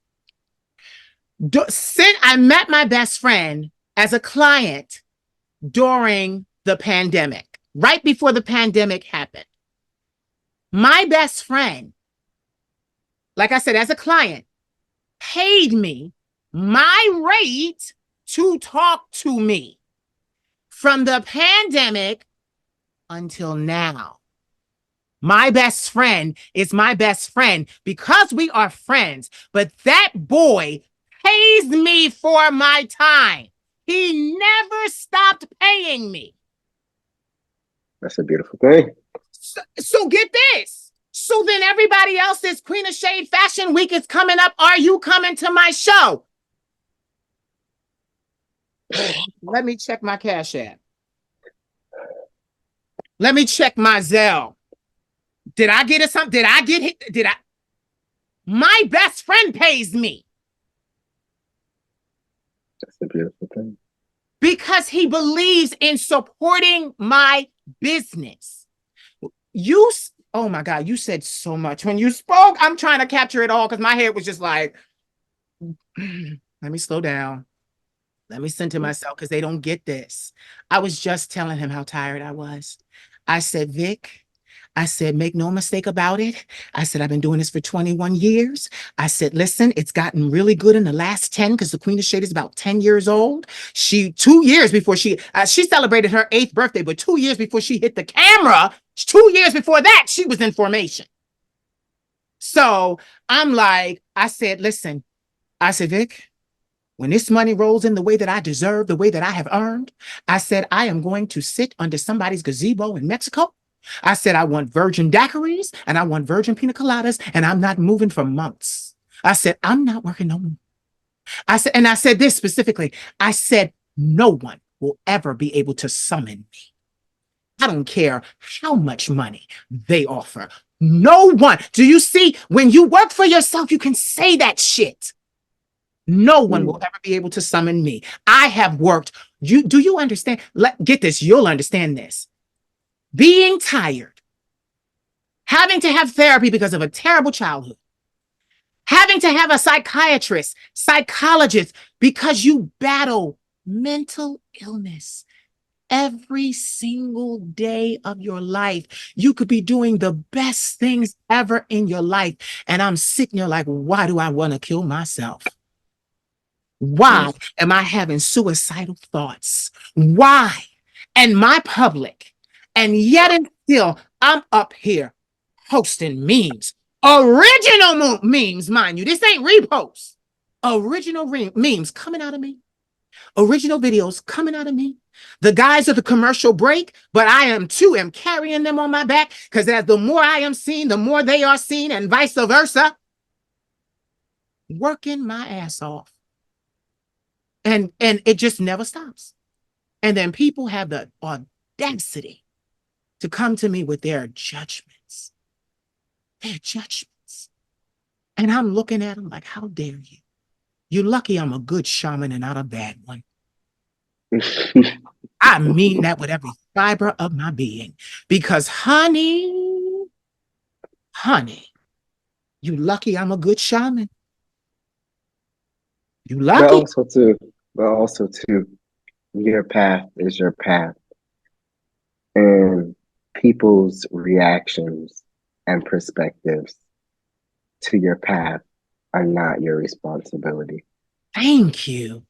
Since I met my best friend as a client, during the pandemic, right before the pandemic happened. My best friend, like I said, as a client, paid me my rate to talk to me from the pandemic until now. My best friend is my best friend because we are friends, but that boy pays me for my time. He never stopped paying me. That's a beautiful thing. So get this. So then everybody else's Queen of Shade Fashion Week is coming up. Are you coming to my show? Let me check my Cash App. Let me check my Zelle. Did I get it? Something? Did I get hit? Did I? My best friend pays me That's a beautiful thing. because he believes in supporting my business. You, oh my God, you said so much when you spoke. I'm trying to capture it all because my head was just like, let me slow down. Let me center myself because they don't get this. I was just telling him how tired I was. I said, Vic, I said, make no mistake about it. I said, I've been doing this for 21 years. I said, listen, it's gotten really good in the last 10 because the Queen of Shade is about 10 years old. 2 years before she celebrated her 8th birthday, but 2 years before she hit the camera, 2 years before that, she was in formation. So I'm like, I said, listen, I said, Vic, when this money rolls in the way that I deserve, the way that I have earned, I said, I am going to sit under somebody's gazebo in Mexico. I said, I want virgin daiquiris and I want virgin pina coladas, and I'm not moving for months. I said, I'm not working no more. I said, and I said this specifically, I said, no one will ever be able to summon me. I don't care how much money they offer. No one. Do you see? When you work for yourself, you can say that shit. No one will ever be able to summon me. I have worked. Do you understand? Get this. You'll understand this. Being tired, having to have therapy because of a terrible childhood, having to have a psychiatrist, psychologist, because you battle mental illness every single day of your life. You could be doing the best things ever in your life. And I'm sitting there like, why do I want to kill myself? Why am I having suicidal thoughts? Why? And my public. And yet and still, I'm up here posting memes. Original memes, mind you. This ain't reposts. Original memes coming out of me. Original videos coming out of me. The guys of the commercial break, but I am carrying them on my back because as the more I am seen, the more they are seen, and vice versa. Working my ass off. And it just never stops. And then people have the audacity to come to me with their judgments. Their judgments. And I'm looking at them like, how dare you? You're lucky I'm a good shaman and not a bad one. I mean that with every fiber of my being. Because honey, you lucky I'm a good shaman. You But lucky. also too, but also too, your path is your path, and people's reactions and perspectives to your path are not your responsibility. Thank you.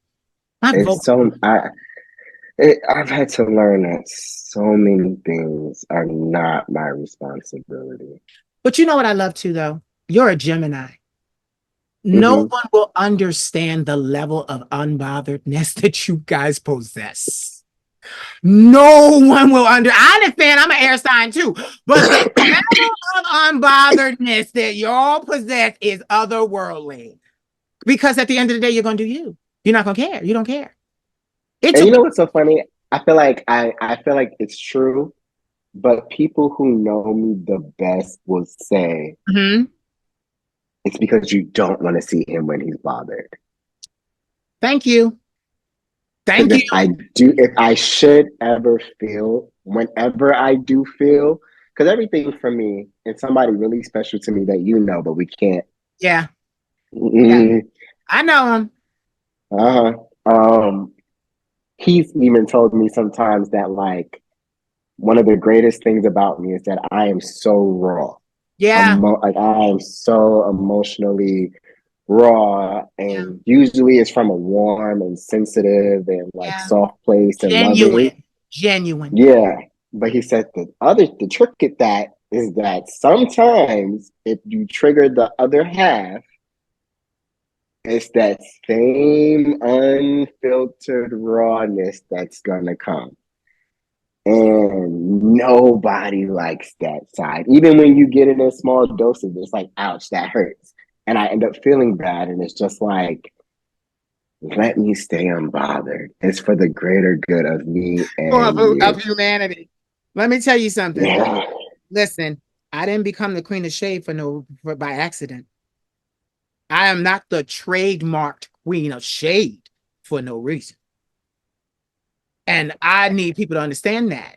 My It's vocal. so I've had to learn that so many things are not my responsibility. But you know what I love too, though? You're a Gemini. No Hmm. one will understand the level of unbotheredness that you guys possess. No one will I understand I'm an air sign too, but the level of unbotheredness that y'all possess is otherworldly. Because at the end of the day, you're gonna do you. You're not gonna care. You don't care. It And you took know what's so funny? I feel like it's true, but people who know me the best will say Mhm. it's because you don't want to see him when he's bothered. Thank you. Thank Because you. if I should ever feel, whenever I do feel, because everything for me and somebody really special to me that you know, but we can't. Yeah, yeah. Mm, I know him. uh-huh. Um, he's even told me sometimes that like one of the greatest things about me is that I am so raw. Yeah. Like I am so emotionally raw, Yeah. and usually it's from a warm and sensitive and like Yeah. soft place and loving. Genuine. Genuine. Yeah. But he said the trick at that is that sometimes if you trigger the other half, it's that same unfiltered rawness that's gonna come. And nobody likes that side. Even when you get it in small doses, it's like, ouch, that hurts. And I end up feeling bad. And it's just like, let me stay unbothered. It's for the greater good of me and Of you. humanity. Let me tell you something. Yeah. Listen, I didn't become the queen of shade by accident. I am not the trademarked queen of shade for no reason. And I need people to understand that.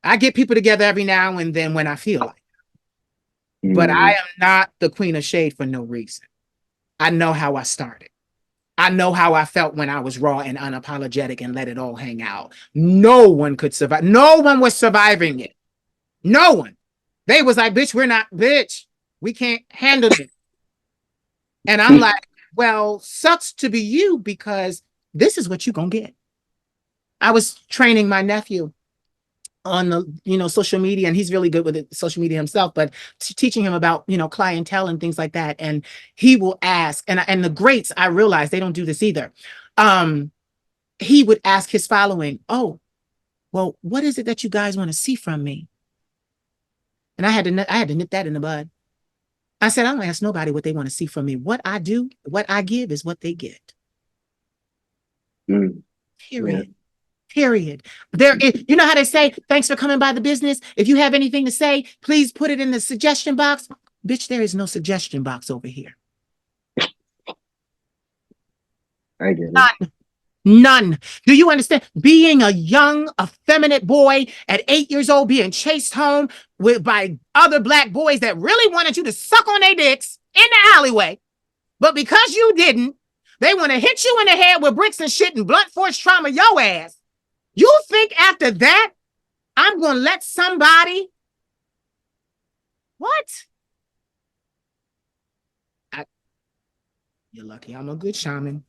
I get people together every now and then when I feel like, but I Mm. am not the queen of shade for no reason. I know how I started. I know how I felt when I was raw and unapologetic and let it all hang out. No one could survive. No one was surviving it. No one. They was like, bitch, we're not, bitch. We can't handle it. And I'm like, well, sucks to be you because this is what you're going to get. I was training my nephew on the social media, and he's really good with it, social media himself, but teaching him about clientele and things like that. And he will ask, and the greats, I realize they don't do this either. He would ask his following, oh, well, what is it that you guys want to see from me? And I had to nip that in the bud. I said, I don't ask nobody what they want to see from me. What I do, what I give is what they get. Mm. Yeah. Period. Period. You know how they say, thanks for coming by the business. If you have anything to say, please put it in the suggestion box. Bitch, there is no suggestion box over here. I get it. None. None. Do you understand? Being a young, effeminate boy at 8 years old, being chased home by other black boys that really wanted you to suck on their dicks in the alleyway. But because you didn't, they want to hit you in the head with bricks and shit and blunt force trauma your ass. You think after that, I'm going to let somebody? What? You're lucky I'm a good shaman.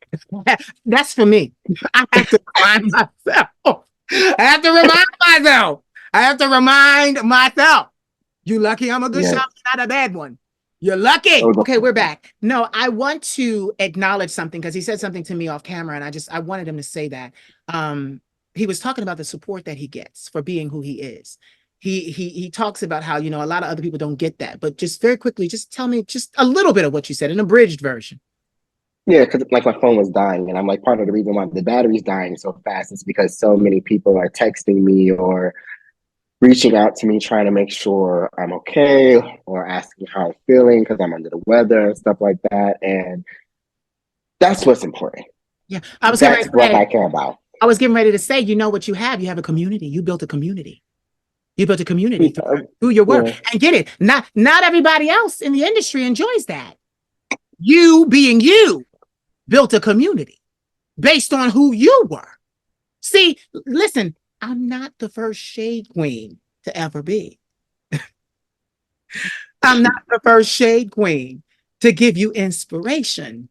That's for me. I have to remind myself. I have to remind myself. I have to remind myself. You lucky I'm a good Yes. shaman, not a bad one. You're lucky. Oh, Okay, we're back. No, I want to acknowledge something because he said something to me off camera, and I wanted him to say that. He was talking about the support that he gets for being who he is. He talks about how a lot of other people don't get that, but just very quickly, just tell me just a little bit of what you said, an abridged version. yeah, because like my phone was dying, and I'm like, part of the reason why the battery's dying so fast is because so many people are texting me or reaching out to me trying to make sure I'm okay or asking how I'm feeling because I'm under the weather and stuff like that. And that's what's important. Yeah, That's what I care about. I was getting ready to say, you know what you have? You have a community. You built a community. You built a community through your work. Yeah. And get it. Not everybody else in the industry enjoys that. You being you built a community based on who you were. See, listen, I'm not the first shade queen to ever be. I'm not the first shade queen to give you inspiration,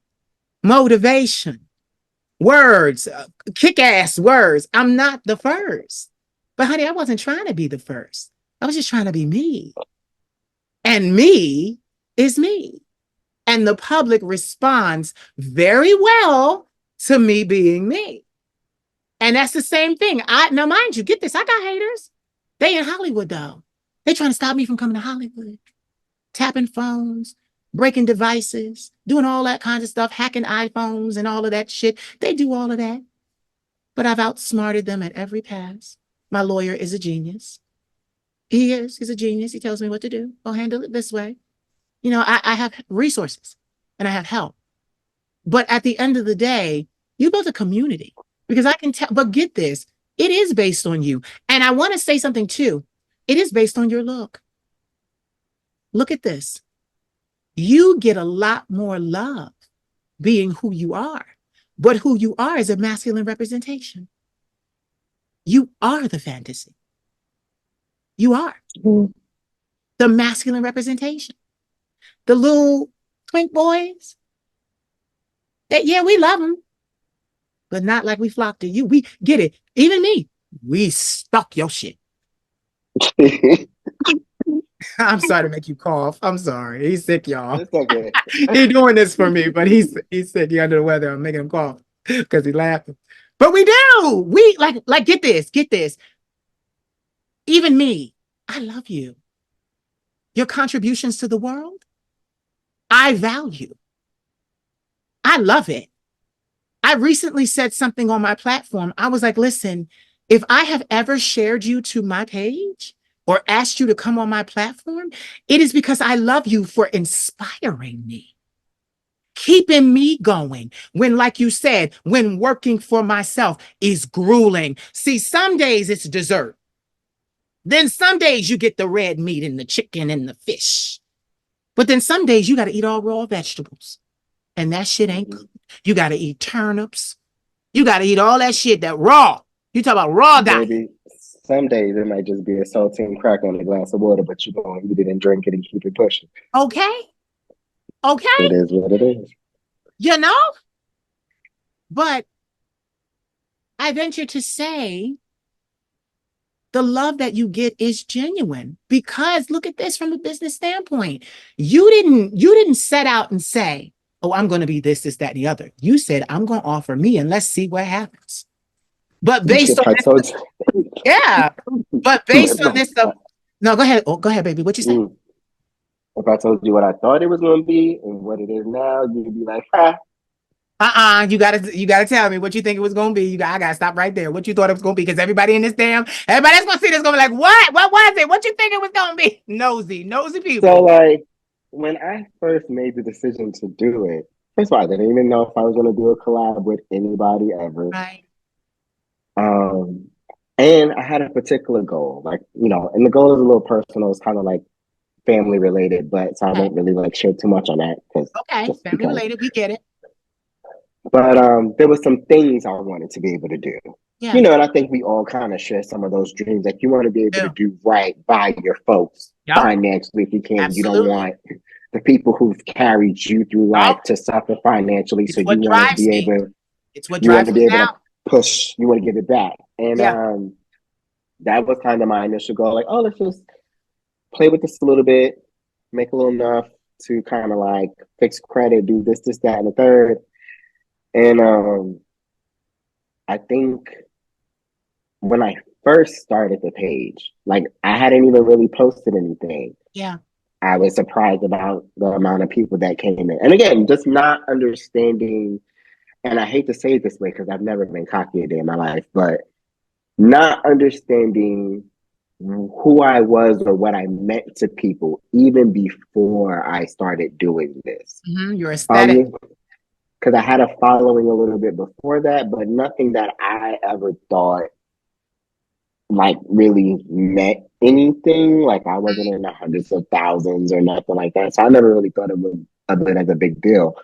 motivation, words, kick-ass words. I'm not the first. But honey, I wasn't trying to be the first. I was just trying to be me. And me is me. And the public responds very well to me being me. And that's the same thing. Now, mind you, get this. I got haters. They in Hollywood, though. They trying to stop me from coming to Hollywood. Tapping phones, breaking devices, doing all that kind of stuff, hacking iPhones and all of that shit. They do all of that. But I've outsmarted them at every pass. My lawyer is a genius. He is. He's a genius. He tells me what to do. I'll handle it this way. I have resources and I have help. But at the end of the day, you built a community because I can tell, but get this, it is based on you. And I want to say something too. It is based on your look. Look at this. You get a lot more love being who you are, but who you are is a masculine representation. You are the fantasy. You are Mm. the masculine representation. The little twink boys, that, yeah, we love them, but not like we flock to you. We get it. Even me, we stuck your shit. I'm sorry to make you cough. I'm sorry. He's sick, y'all. It's okay. He's doing this for me, but he's sick. He under the weather. I'm making him cough because he's laughing. But we do. We like get this. Even me, I love you. Your contributions to the world, I value. I love it. I recently said something on my platform. I was like, listen, if I have ever shared you to my page or asked you to come on my platform, it is because I love you for inspiring me, keeping me going when, like you said, when working for myself is grueling. See, some days it's dessert. Then some days you get the red meat and the chicken and the fish. But then some days you got to eat all raw vegetables. And that shit ain't good. You got to eat turnips. You got to eat all that shit that raw. You talk about raw diet. Baby, some days it might just be a saltine crack on a glass of water, but you're going to eat it and drink it and keep it pushing. Okay. Okay. It is what it is. You know? But I venture to say the love that you get is genuine because look at this from a business standpoint. You didn't set out and say, oh, I'm going to be this, that, and the other. You said, I'm going to offer me and let's see what happens. But based If on I told this, yeah. But based on this, no, go ahead. Oh, go ahead, baby. What you say? if I told you what I thought it was going to be and what it is now, you'd be like, ha. You gotta tell me what you think it was gonna be. I gotta stop right there. What you thought it was gonna be? Because everybody that's gonna see this gonna be like, what? What was it? What you think it was gonna be? Nosy So, people. like, when I first made the decision to do it, first of all, I didn't even know if I was going to do a collab with anybody ever. Right. Um, and I had a particular goal, like, and the goal is a little personal. It's kind of like family related, but so I Okay. won't really like share too much on that because Okay. just Family because. related. We get it. But there was some things I wanted to be able to do. Yeah. And I think we all kind of share some of those dreams. Like you want to be able to Yeah. do right by your folks Yep. financially if you can. You don't Absolutely. want the people who've carried you through life Yep. to suffer financially. So It's what drives me. It's what you want drives to me be able to now. push, you want to give it back. And Yeah. that was kind of my initial goal. Like, oh, let's just play with this a little bit, make a little enough to kind of like fix credit, do this, that, and the third. And I think when I first started the page, like I hadn't even really posted anything. Yeah. I was surprised about the amount of people that came in. And again, just not understanding, and I hate to say it this way because I've never been cocky a day in my life, but not understanding who I was or what I meant to people even before I started doing this. Your aesthetic. Because I had a following a little bit before that, but nothing that I ever thought like really meant anything. Like I wasn't in the hundreds of thousands or nothing like that. So I never really thought of it as a big deal.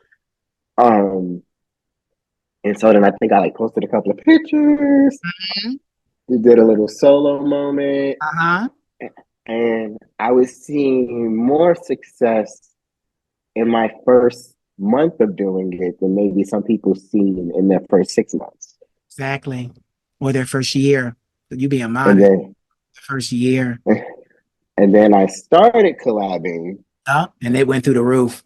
Um, and so then I think I like posted a couple of pictures. Mm-hmm. We did a little solo moment, Uh-huh. and I was seeing more success in my first month of doing it than maybe some people seen in their first 6 months. Exactly. Or their first year. You being And modest. then First year. and then I started collabing, Oh, and they went through the roof.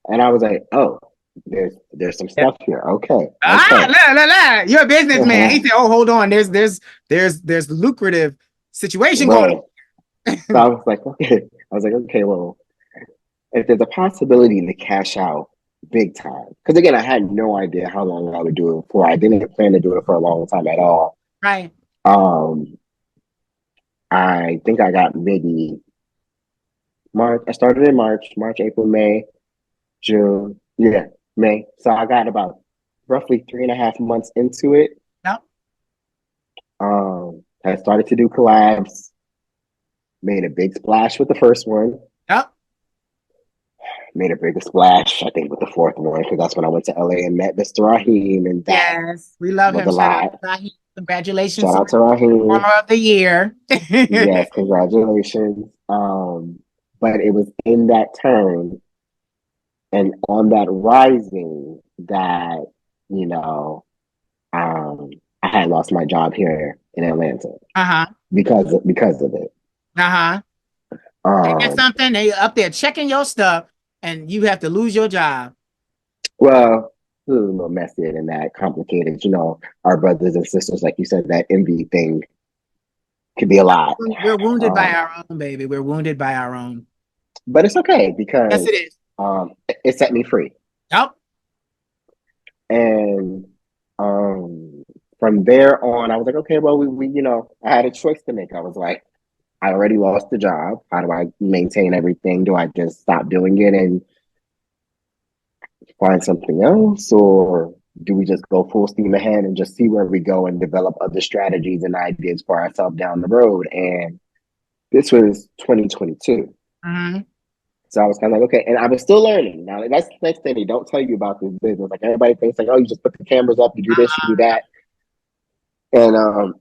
and I was like, oh, there's some Yep. stuff here. Okay, Ah, okay. la. You're a businessman. He said, oh, hold on. There's lucrative situation going Right. So I was like, okay, well, if there's a possibility to cash out big time, because again, I had no idea how long I would do it for. I didn't plan to do it for a long time at all. on. Right. Um, I think I got maybe March. I started in March, April, May, June. Yeah, May. So I got about roughly 3.5 months into it. Yep. I started to do collabs, made a big splash with the first one. Yep. made a bigger splash, I think, with the fourth one, because that's when I went to LA and met Mr. Raheem, and that Yes, we love was him. a Shout out lot. to Raheem. Congratulations Shout on out to Raheem. Performer of the Year. Yes, congratulations. But it was in that turn and on that rising that, you know, um, I had lost my job here in Atlanta Uh-huh. because of it. Uh-huh. Ain't that Um, something? They up there checking your stuff and you have to lose your job. well, it was a little messier than that, complicated. Our brothers and sisters, like you said, that envy thing could be a lot. We're wounded by Um, our own, baby. We're wounded by our own. but it's okay Yes, it because is. it set me free. Yep. And from there on, I was like, okay, well, I had a choice to make. I was like, I already lost the job. How do I maintain everything? Do I just stop doing it and find something else? Or do we just go full steam ahead and just see where we go and develop other strategies and ideas for ourselves down the road? And this was 2022. Mm-hmm. So I was kind of like, okay, and I was still learning. Now that's the next thing they don't tell you about this business. Like everybody thinks like, oh, you just put the cameras up, you do this, you do that, and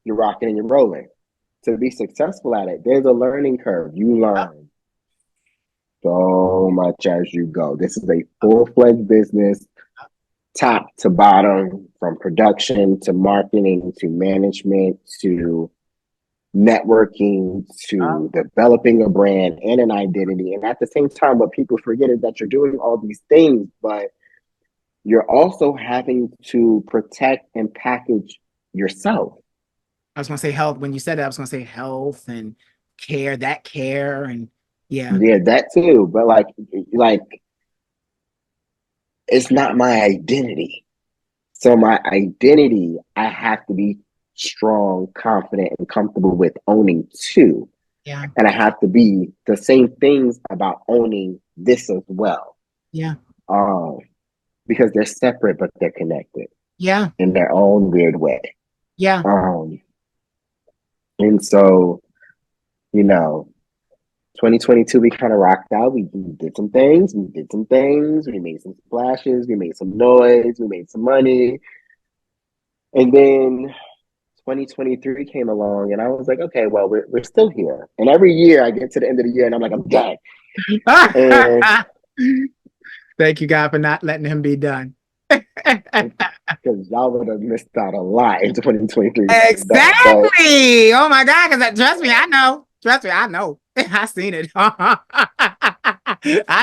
you're rocking and you're rolling. To be successful at it, there's a learning curve. You Yep. learn so much as you go. This is a full-fledged business, top to bottom, from production to marketing to management to networking Yep. to developing a brand and an identity. And at the same time, what people forget is that you're doing all these things, but you're also having to protect and package yourself. I was gonna say health. When you said that, I was gonna say health and care, that care, and yeah. Yeah, that too. But like it's not my identity. So my identity, I have to be strong, confident, and comfortable with owning too. Yeah. And I have to be the same things about owning this as well. Yeah. Um, because they're separate but they're connected Yeah. in their own weird way. Yeah. Um, and so, you know, 2022, we kind of rocked out. We did some things. We did some things. We made some splashes. We made some noise. We made some money. And then 2023 came along, and I was like, okay, well, we're still here. And every year I get to the end of the year, and I'm like, I'm done. And Thank you, God, for not letting him be done. because y'all would have missed out a lot in 2023 if I was done. But Exactly. Oh my God. Because trust me, I know. Trust me, I know. I seen it. I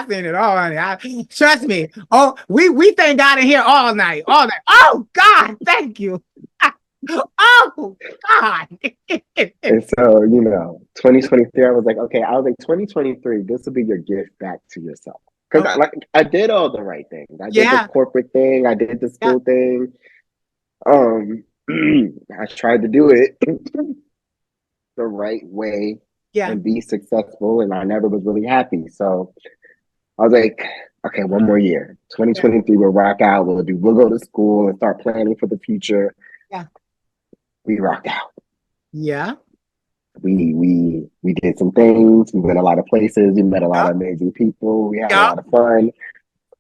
seen it all, honey. Trust me. Oh, we thank God in here all night, all night. Oh God, thank you. Oh God. and so 2023, I was like, okay, 2023, this will be your gift back to yourself. Because Okay. I did all the right things. I did the Yeah. corporate thing. I did the Yeah. school thing. I tried to do it the right way Yeah. and be successful, and I never was really happy. So I was like, okay, one more year. Yeah. 2023, we'll rock out. We'll go to school and start planning for the future. Yeah. We rocked out. Yeah. We did some things. We went a lot of places. We met a lot Yep. of amazing people. We had a Yep. lot of fun.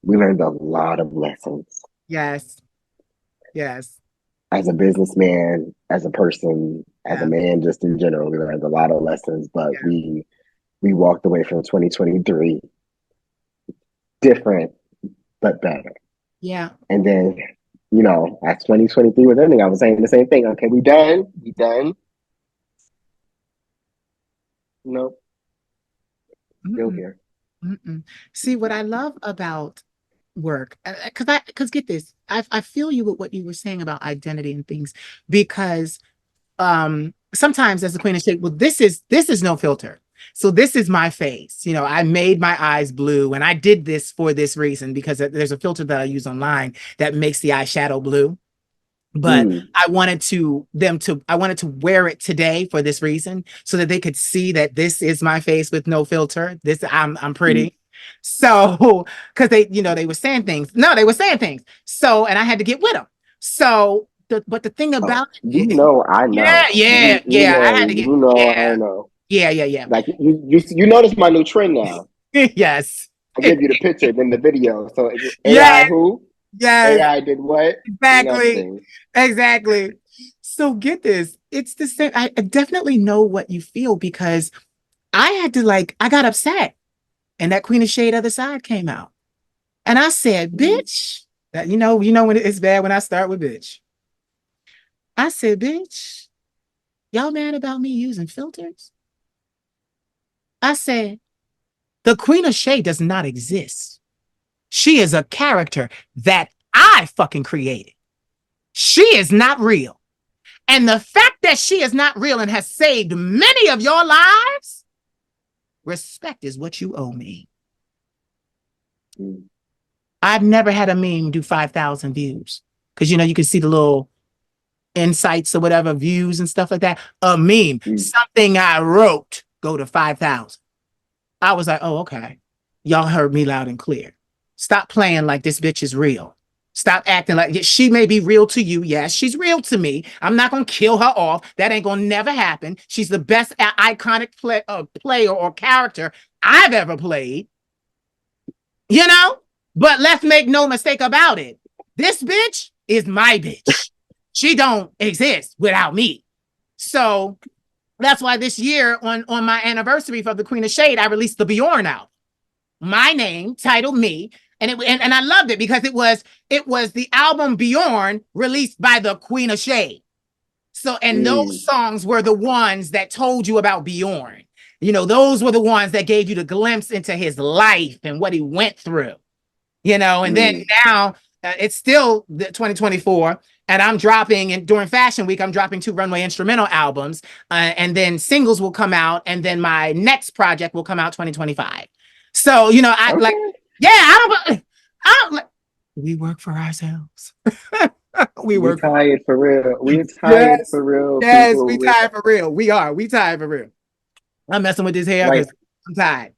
We learned a lot of lessons Yes. Yes. as a businessman, as a person, as a Yeah. man, just in general. We learned a lot of lessons, but Yeah. we walked away from 2023 different but better. Yeah. And then, as 2023 was ending, I was saying the same thing. Okay, we done. We done. Nope, still Mm-mm. here. Mm-mm. See what I love about work, because get this, I feel you with what you were saying about identity and things, because sometimes as the queen of shade, well, this is no filter. So this is my face. I made my eyes blue and I did this for this reason because there's a filter that I use online that makes the eyeshadow blue. But Mm, I wanted to wear it today for this reason so that they could see that this is my face with no filter. This I'm mm. pretty. So because they were saying things. No, they were saying things. So and I had to get with them. So but the thing Oh, about it, I yeah, know. yeah, yeah. I had to get I yeah, know. yeah, yeah, yeah. Like you notice my new trend now. Yes. I give you the picture, then the video. So AI Yes, who? yes, AI did what? exactly. Nothing. Exactly. So get this. It's the same. I definitely know what you feel because I had to I got upset and that Queen of Shade other side came out. And I said, Mm, bitch, that when it's bad when I start with bitch. I said, bitch, y'all mad about me using filters? I said, the Queen of Shade does not exist. She is a character that I fucking created. She is not real. And the fact that she is not real and has saved many of your lives, respect is what you owe me. mm, I've never had a meme do 5,000 views because you can see the little insights or whatever views and stuff like that. A meme, mm. something I wrote, go to 5,000. I was like, oh, okay. Y'all heard me loud and clear. Stop playing like this bitch is real. Stop acting like she may be real to you. Yes, she's real to me. I'm not going to kill her off. That ain't going to never happen. She's the best iconic player or character I've ever played, you know? But let's make no mistake about it. This bitch is my bitch. She don't exist without me. So that's why this year on my anniversary for the Queen of Shade, I released the Bjorn album. My name, titled Me, and I loved it because it was the album Bjorn released by the Queen of Shade. So and those Mm, songs were the ones that told you about Bjorn. Those were the ones that gave you the glimpse into his life and what he went through. And then mm. now it's still the 2024 and I'm dropping and during fashion week I'm dropping 2 runway instrumental albums and then singles will come out and then my next project will come out 2025. So I like, Okay. yeah, I don't like, we work for ourselves. We We work for tired for real. We tired yes, for real, yes, people. we tired for real. We tired for real. I'm messing with this hair Like because I'm tired.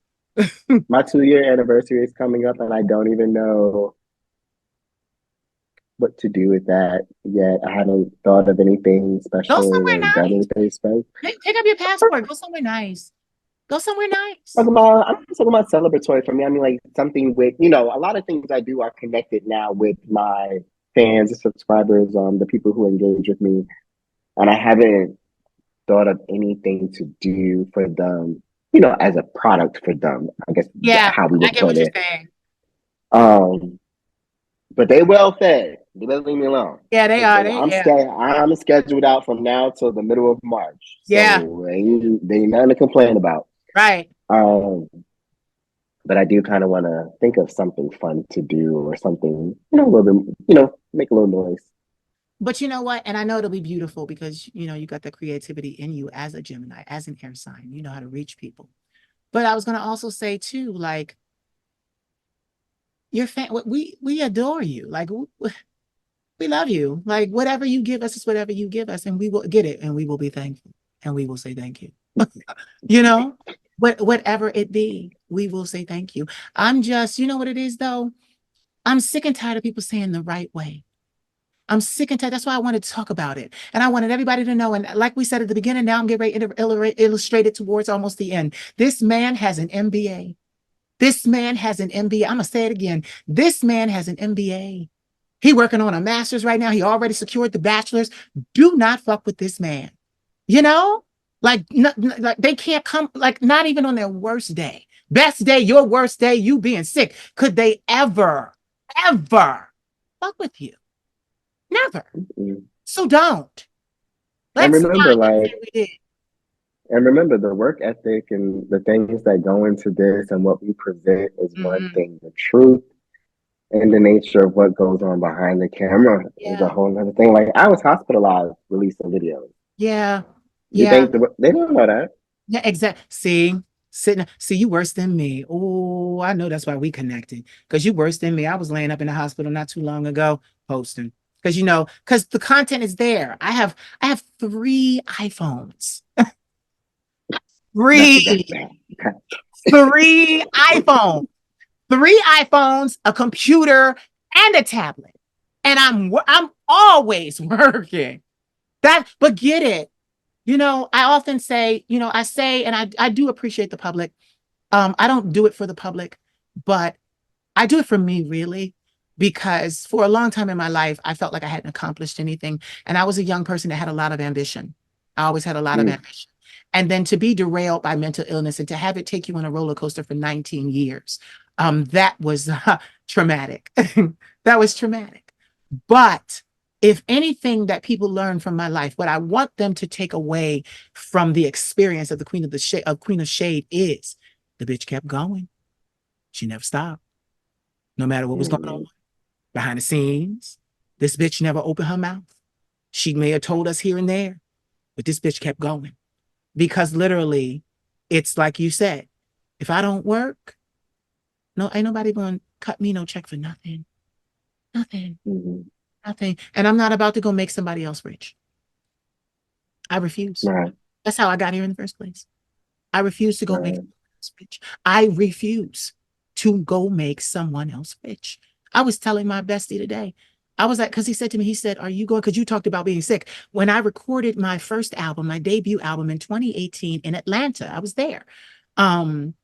my 2 year anniversary is coming up, and I don't even know what to do with that yet. I haven't thought of anything Go special somewhere or done nice. anything special. Pick up your passport. Go somewhere nice. Go somewhere nice. I'm talking about celebratory for me. I mean, like something with, a lot of things I do are connected now with my fans, subscribers, the people who engage with me. And I haven't thought of anything to do for them, as a product for them, I guess Yeah, how we I would get what put you're it. saying. Um, but they well fed. They better leave me alone. Yeah, they are. Because They yeah. I'm scheduled out from now till the middle of March. Yeah, So they ain't nothing to complain about. right. Um, but I do kind of want to think of something fun to do or something, a little bit, make a little noise. But you know what? And I know it'll be beautiful because you got the creativity in you as a Gemini, as an air sign. You know how to reach people. But I was gonna also say too, like your fan, we adore you. Like we love you. Like whatever you give us is whatever you give us, and we will get it, and we will be thankful, and we will say thank you. you know, whatever it be, we will say thank you. I'm just, you know what it is though. I'm sick and tired of people saying the right way. I'm sick and tired. That's why I wanted to talk about it. And I wanted everybody to know. And like we said at the beginning, now I'm getting ready to illustrate it towards almost the end. This man has an MBA. This man has an MBA. I'm going to say it again. This man has an MBA. He working on a master's right now. He already secured the bachelor's. Do not fuck with this man. You know, like they can't come, like not even on their worst day. Best day, your worst day, you being sick. Could they ever fuck with you? Never. Mm-mm. So don't. And Let's remember, not like, say we did. and remember the work ethic and the things that go into this and what we present is one Mhm. thing. The truth and the nature of what goes on behind the camera is a Yeah. whole other thing. Like I was hospitalized releasing videos. Yeah. You Yeah. think they don't know that? Yeah. Exactly. See, you worse than me. Oh, I know that's why we connected. Because you worse than me. I was laying up in the hospital not too long ago posting. Because the content is there. I have 3 iPhones. Nothing that Three. bad. 3 iPhones. 3 iPhones, a computer, and a tablet. And I'm always working. But get it. I often say, I say, and I do appreciate the public. I don't do it for the public. But I do it for me, really, because for a long time in my life, I felt like I hadn't accomplished anything. And I was a young person that had a lot of ambition. I always had a lot of Mm, ambition. And then to be derailed by mental illness and to have it take you on a roller coaster for 19 years, that was traumatic. That was traumatic. But if anything that people learn from my life, what I want them to take away from the experience of the Queen of Shade is the bitch kept going. She never stopped, no matter what was going on mm, behind the scenes. This bitch never opened her mouth. She may have told us here and there, but this bitch kept going because literally, it's like you said, if I don't work, no, ain't nobody going to cut me no check for nothing, nothing, mm. nothing. And I'm not about to go make somebody else rich. I refuse. Right, That's how I got here in the first place. I refuse to go make right. someone else rich. I refuse to go make someone else rich. I was telling my bestie today. I was like, because he said to me, he said, are you going? Because you talked about being sick. When I recorded my first album, my debut album in 2018 in Atlanta, I was there. Um,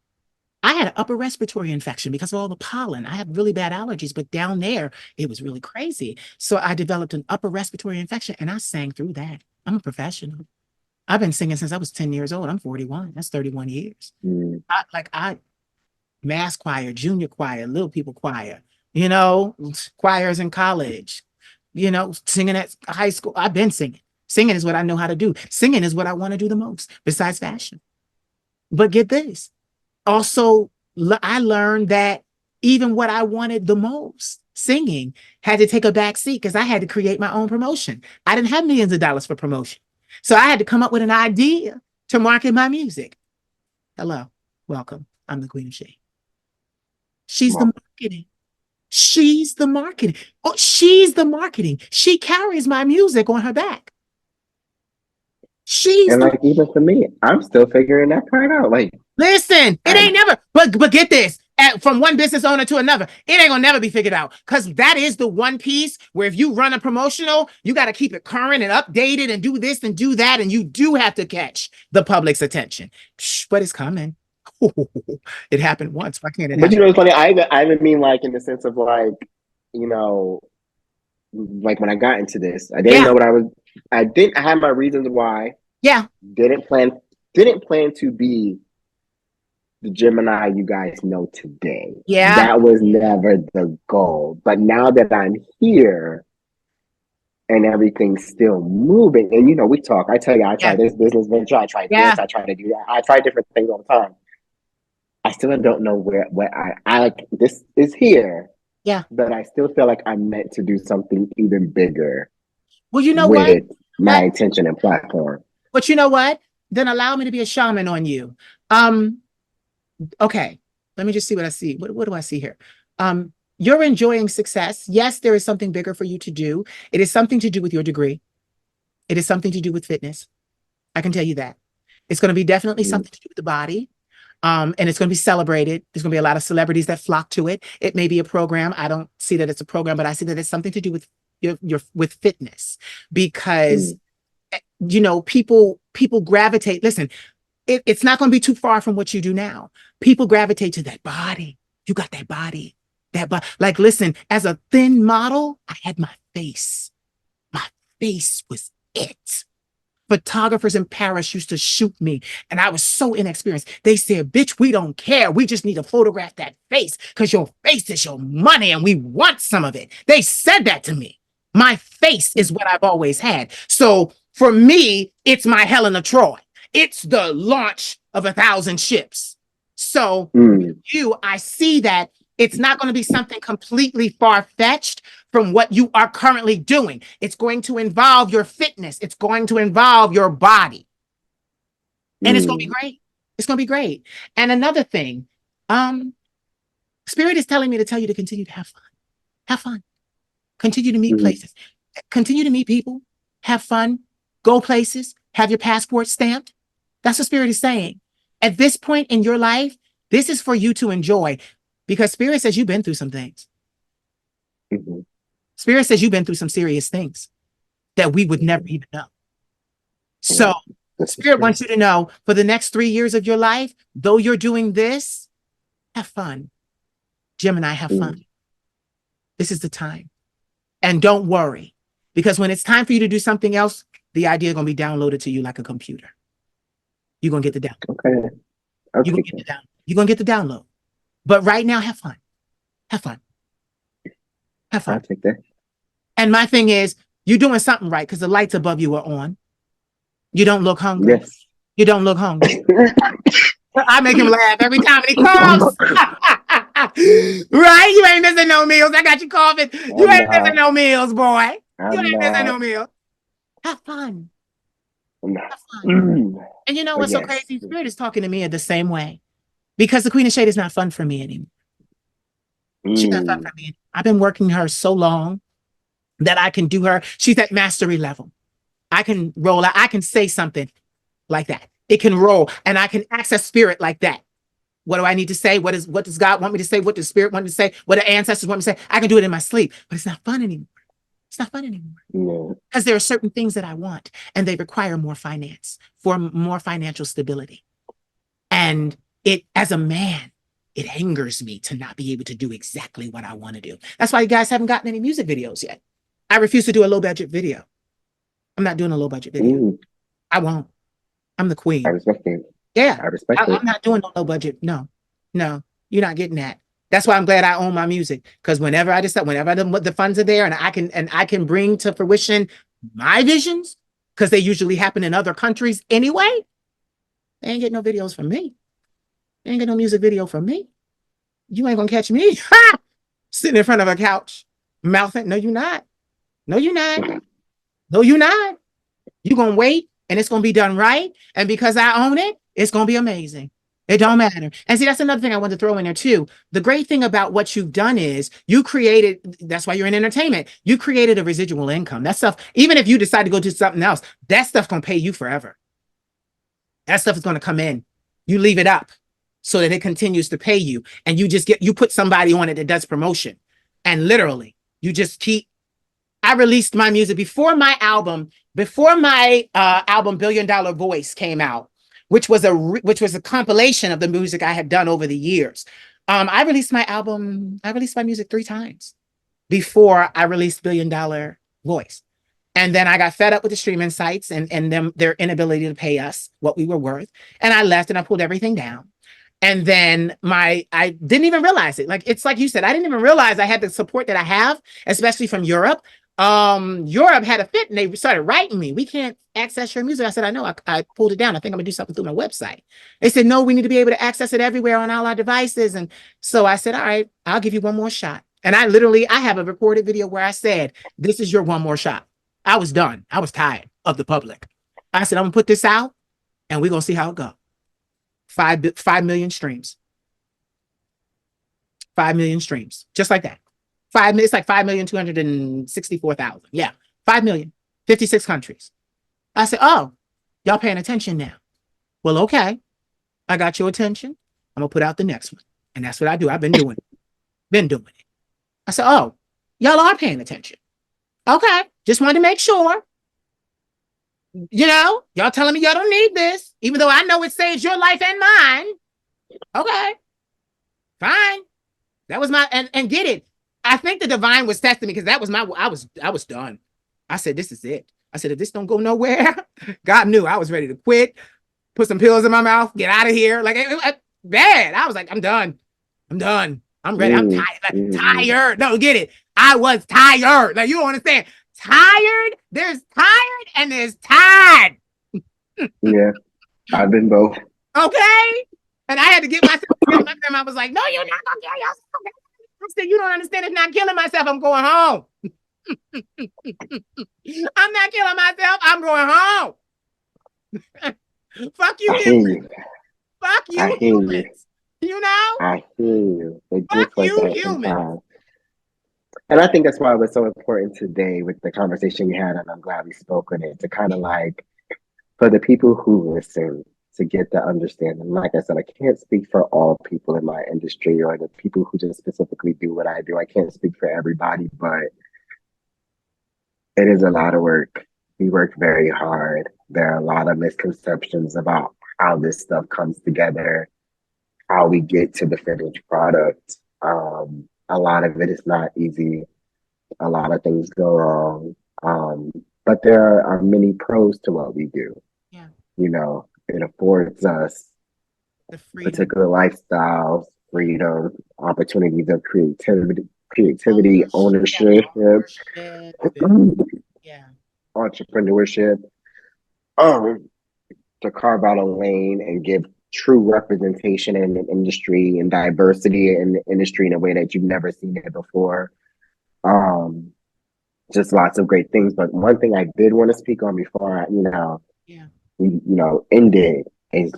I had an upper respiratory infection because of all the pollen. I have really bad allergies, but down there, it was really crazy. So I developed an upper respiratory infection and I sang through that. I'm a professional. I've been singing since I was 10 years old. I'm 41. That's 31 years. Mm. I mass choir, junior choir, little people choir, you know, choirs in college, you know, singing at high school. I've been singing. Singing is what I know how to do. Singing is what I want to do the most, besides fashion. But get this. Also, I learned that even what I wanted the most, singing, had to take a back seat because I had to create my own promotion. I didn't have millions of dollars for promotion. So I had to come up with an idea to market my music. Hello, welcome. I'm the Queen of Shade. She's the Wow. marketing. She's the marketing. Oh, she's the marketing. She carries my music on her back. She's And the like even for me, I'm still figuring that part out. Like listen. It I ain't never. But get this. From one business owner to another, it ain't gonna never be figured out because that is the one piece where if you run a promotional, you got to keep it current and updated and do this and do that, and you do have to catch the public's attention. But it's coming. It happened once. Why can't it but happen? it's funny, I even mean like in the sense of like, you know, like when I got into this, I didn't Yeah, know what I had my reasons why, yeah, didn't plan didn't plan to be the Gemini you guys know today. yeah, That was never the goal. But now that I'm here and everything's still moving, and you know, we talk, I tell you, I try yeah, this business venture, I try this, yeah, I try to do that, I try different things all the time. I still don't know where I like this is here, yeah. but I still feel like I'm meant to do something even bigger Well, you know what? with my What? attention and platform. But you know what? Then allow me to be a shaman on you. Um, okay. Let me just see what I see. What do I see here? You're enjoying success. Yes, there is something bigger for you to do. It is something to do with your degree. It is something to do with fitness. I can tell you that. It's going to be definitely Mm, something to do with the body. And it's going to be celebrated. There's going to be a lot of celebrities that flock to it. It may be a program. I don't see that it's a program, but I see that it's something to do with your with fitness because mm, you know people gravitate. Listen, it's not going to be too far from what you do now. People gravitate to that body. You got that body, that body. Like, listen, as a thin model, I had my face. My face was it. Photographers in Paris used to shoot me, and I was so inexperienced. They said, "Bitch, we don't care. We just need to photograph that face because your face is your money, and we want some of it." They said that to me. My face is mm, what I've always had. So for me, it's my Helen of Troy. It's the launch of 1,000 ships. So with mm, you, I see that it's not going to be something completely far fetched from what you are currently doing. It's going to involve your fitness. It's going to involve your body. And it's going to be mm, great. It's going to be great. And another thing, um, Spirit is telling me to tell you to continue to have fun. Have fun. Continue to meet mm, places. Continue to meet people. Have fun. Go places. Have your passport stamped. That's what Spirit is saying. At this point in your life, this is for you to enjoy because Spirit says you've been through some things. mm. Spirit says you've been through some serious things that we would never even know. So, Yeah, this is Spirit true. wants you to know for the next 3 years of your life, though you're doing this, have fun. Gemini, have fun. Mm. This is the time. And don't worry, because when it's time for you to do something else, the idea is going to be downloaded to you like a computer. You're going to get the download. Okay. I'll You're going take to get it. the download. You're going to get the download. But right now, have fun. Have fun. Have I'll fun. take that. And my thing is, you're doing something right because the lights above you are on. You don't look hungry. Yes. You don't look hungry. I make him laugh every time he coughs. Right? You ain't missing no meals. I got you coughing. You I'm ain't missing not. no meals, boy. You I'm ain't missing not. no meals. Have fun. I'm not. Have fun. Mm. And you know But what's so yes. crazy? Spirit is talking to me the same way because the Queen of Shade is not fun for me anymore. She's not fun Mm. for me. I've been working her so long that I can do her. She's at mastery level. I can roll out. I can say something like that. It can roll and I can access spirit like that. What do I need to say? What does God want me to say? What does spirit want me to say? What do ancestors want me to say? I can do it in my sleep, but it's not fun anymore. It's not fun anymore. No. Because there are certain things that I want and they require more finance for more financial stability. And it, as a man, it angers me to not be able to do exactly what I want to do. That's why you guys haven't gotten any music videos yet. I refuse to do a low budget video. I'm not doing a low budget video. Mm. I won't. I'm the I queen. respect it. Yeah. I respect it. I'm not doing no low budget. No, no, you're not getting that. That's why I'm glad I own my music. Because whenever I decide, whenever the funds are there and I can bring to fruition my visions, because they usually happen in other countries anyway, they ain't getting no videos from me. They ain't get no music video from me. You ain't gonna catch me sitting in front of a couch, mouthing. No, you're not. No, you're not. No, you're not. You're gonna wait and it's gonna be done right. And because I own it, it's gonna be amazing. It don't matter. And see, that's another thing I want to throw in there too. The great thing about what you've done is you created, that's why you're in entertainment. You created a residual income. That stuff, even if you decide to go do something else, that stuff gonna pay you forever. That stuff is gonna come in. You leave it up so that it continues to pay you. And you put somebody on it that does promotion. And literally, you just keep. I released my music before my album Billion Dollar Voice came out, which was a compilation of the music I had done over the years. I released my music 3 times before I released Billion Dollar Voice. And then I got fed up with the streaming sites and their inability to pay us what we were worth. And I left and I pulled everything down. And then I didn't even realize it. Like, it's like you said, I didn't even realize I had the support that I have, especially from Europe. Europe had a fit and they started writing me. We can't access your music. I said, I know. I pulled it down. I think I'm gonna do something through my website. They said, no, we need to be able to access it everywhere on all our devices. And so I said, all right, I'll give you one more shot. And I have a recorded video where I said, this is your one more shot. I was done. I was tired of the public. I said, I'm gonna put this out and we're gonna see how it goes. 5 million streams. 5 million streams. Just like that. It's like 5,264,000. Yeah. 5 million. 56 countries. I said, oh, y'all paying attention now. Well, okay. I got your attention. I'm gonna put out the next one. And that's what I do. I've been doing it. Been doing it. I said, oh, y'all are paying attention. Okay. Just wanted to make sure. Y'all telling me y'all don't need this, even though I know it saves your life and mine. Okay. Fine. That was my and get it. I think the divine was testing me because that was I was done. I said, this is it. I said, if this don't go nowhere, God knew I was ready to quit, put some pills in my mouth, get out of here. Like bad. I was like, I'm done. I'm done. I'm ready. I'm tired. Tired. No, get it. I was tired. Like, you don't understand. Tired. There's tired and there's tired. Yeah, I've been both. Okay. And I had to get myself together. My grandma was like, no, you're not gonna kill yourself. I said, you don't understand. It's not killing myself. I'm going home. I'm not killing myself. I'm going home. Fuck you, humans. Fuck you, humans. You know? I hear you. It Fuck gets like you, that humans. sometimes. And I think that's why it was so important today with the conversation we had, and I'm glad we spoke on it, to kind of like, for the people who listen, to get the understanding. Like I said, I can't speak for all people in my industry or the people who just specifically do what I do. I can't speak for everybody, but it is a lot of work. We work very hard. There are a lot of misconceptions about how this stuff comes together, how we get to the finished product. A lot of it is not easy. A lot of things go wrong. But there are many pros to what we do. Yeah. It affords us The freedom, particular lifestyles, freedom, opportunities of creativity, ownership, ownership. Yeah. entrepreneurship, um, to carve out a lane and give true representation in the industry and diversity in the industry in a way that you've never seen it before. Um, just lots of great things. But one thing I did want to speak on before Yeah. ended is,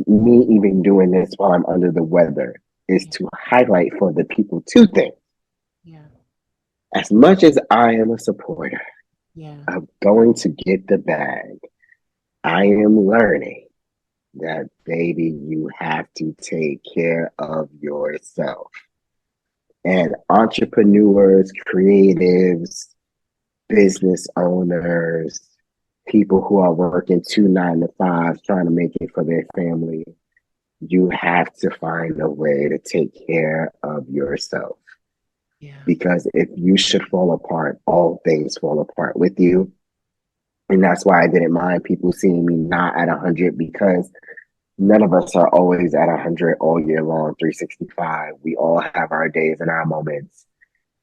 me even doing this while I'm under the weather is Yeah. to highlight for the people two things. Yeah. As much as I am a supporter Yeah. of going to get the bag, I am learning that, baby, you have to take care of yourself. And entrepreneurs, creatives, business owners, people who are working 2 9 to 5s trying to make it for their family, you have to find a way to take care of yourself. Yeah. Because if you should fall apart, all things fall apart with you. And that's why I didn't mind people seeing me not at 100, because none of us are always at 100 all year long, 365. We all have our days and our moments.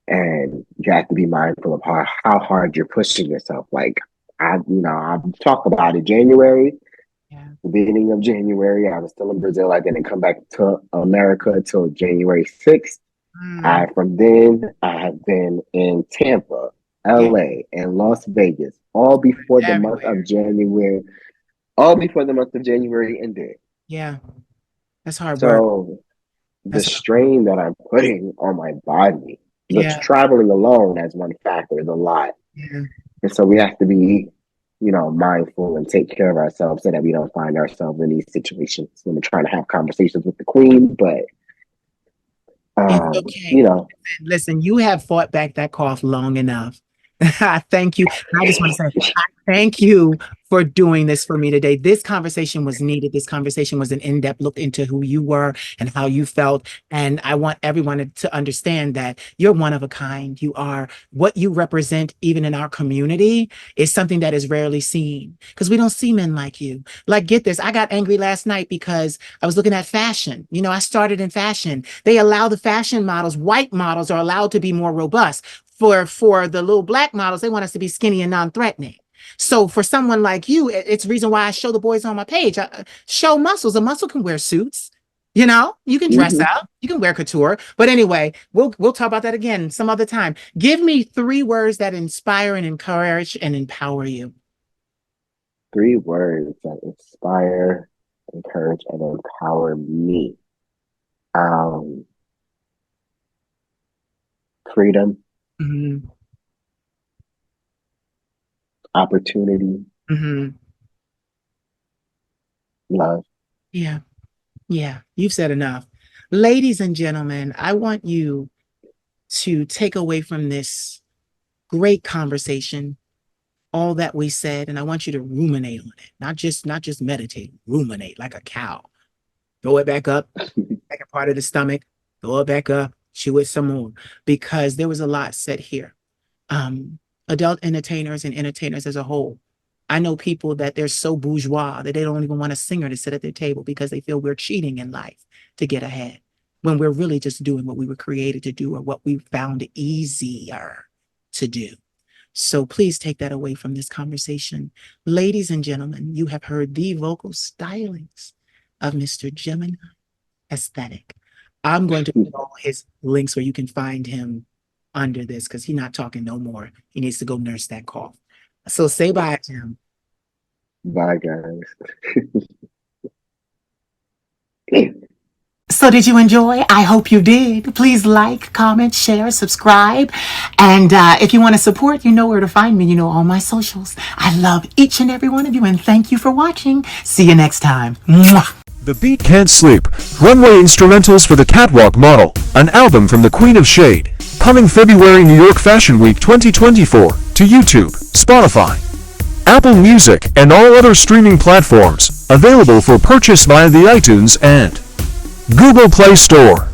And you have to be mindful of how hard you're pushing yourself. Like, I talk about it. January, Yeah. the beginning of January, I was still in Brazil. I didn't come back to America until January 6th. Mm. From then, I have been in Tampa, Yeah. LA, and Las Vegas, all before the month of Everywhere. January, all before the month of January ended. Yeah. That's hard work. So the That's hard. strain that I'm putting on my body, just Yeah. traveling alone as one factor is a lot. Yeah. And so we have to be, mindful and take care of ourselves so that we don't find ourselves in these situations when we're trying to have conversations with the queen. But, It's um, okay. you know, Listen, you have fought back that cough long enough. I thank you. I just want to say, I thank you for doing this for me today. This conversation was needed. This conversation was an in-depth look into who you were and how you felt. And I want everyone to understand that you're one of a kind. You are what you represent, even in our community, is something that is rarely seen because we don't see men like you. Like, get this. I got angry last night because I was looking at fashion. I started in fashion. They allow the fashion models, white models are allowed to be more robust. For the little black models, they want us to be skinny and non-threatening. So for someone like you, it's the reason why I show the boys on my page. I show muscles. A muscle can wear suits. You can dress mhm. up, you can wear couture. But anyway, we'll talk about that again some other time. Give me 3 words that inspire and encourage and empower you. 3 words that inspire, encourage, and empower me. Um, Freedom, Hmm. opportunity, Hmm. love. Yeah, yeah, you've said enough. Ladies and gentlemen, I want you to take away from this great conversation all that we said, and I want you to ruminate on it, not just meditate, ruminate like a cow. Throw it back up, second part of the stomach, throw it back up, chew it some more, because there was a lot said here. Um, Adult entertainers and entertainers as a whole. I know people that they're so bourgeois that they don't even want a singer to sit at their table because they feel we're cheating in life to get ahead when we're really just doing what we were created to do or what we found easier to do. So please take that away from this conversation. Ladies and gentlemen, you have heard the vocal stylings of Mr. Gemini Aesthetic. I'm going to put all his links where you can find him under this because he's not talking no more. He needs to go nurse that cough. So say bye to him. Bye, guys. So did you enjoy? I hope you did. Please like, comment, share, subscribe. And if you want to support, you know where to find me. You know all my socials. I love each and every one of you and thank you for watching. See you next time. Mwah. The Beat Can't Sleep, Runway Instrumentals for the Catwalk Model, an album from the Queen of Shade, coming February New York Fashion Week 2024 to YouTube, Spotify, Apple Music, and all other streaming platforms, available for purchase via the iTunes and Google Play Store.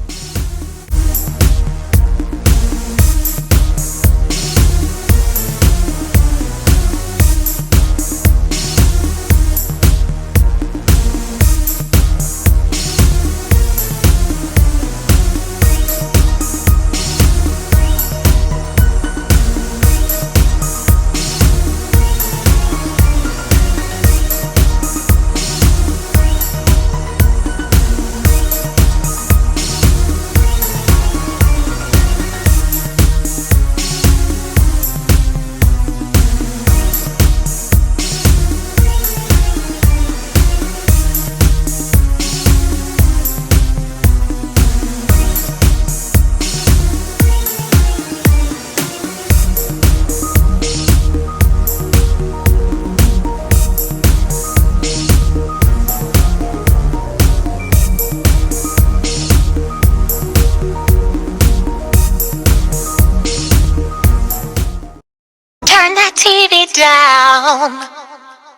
on.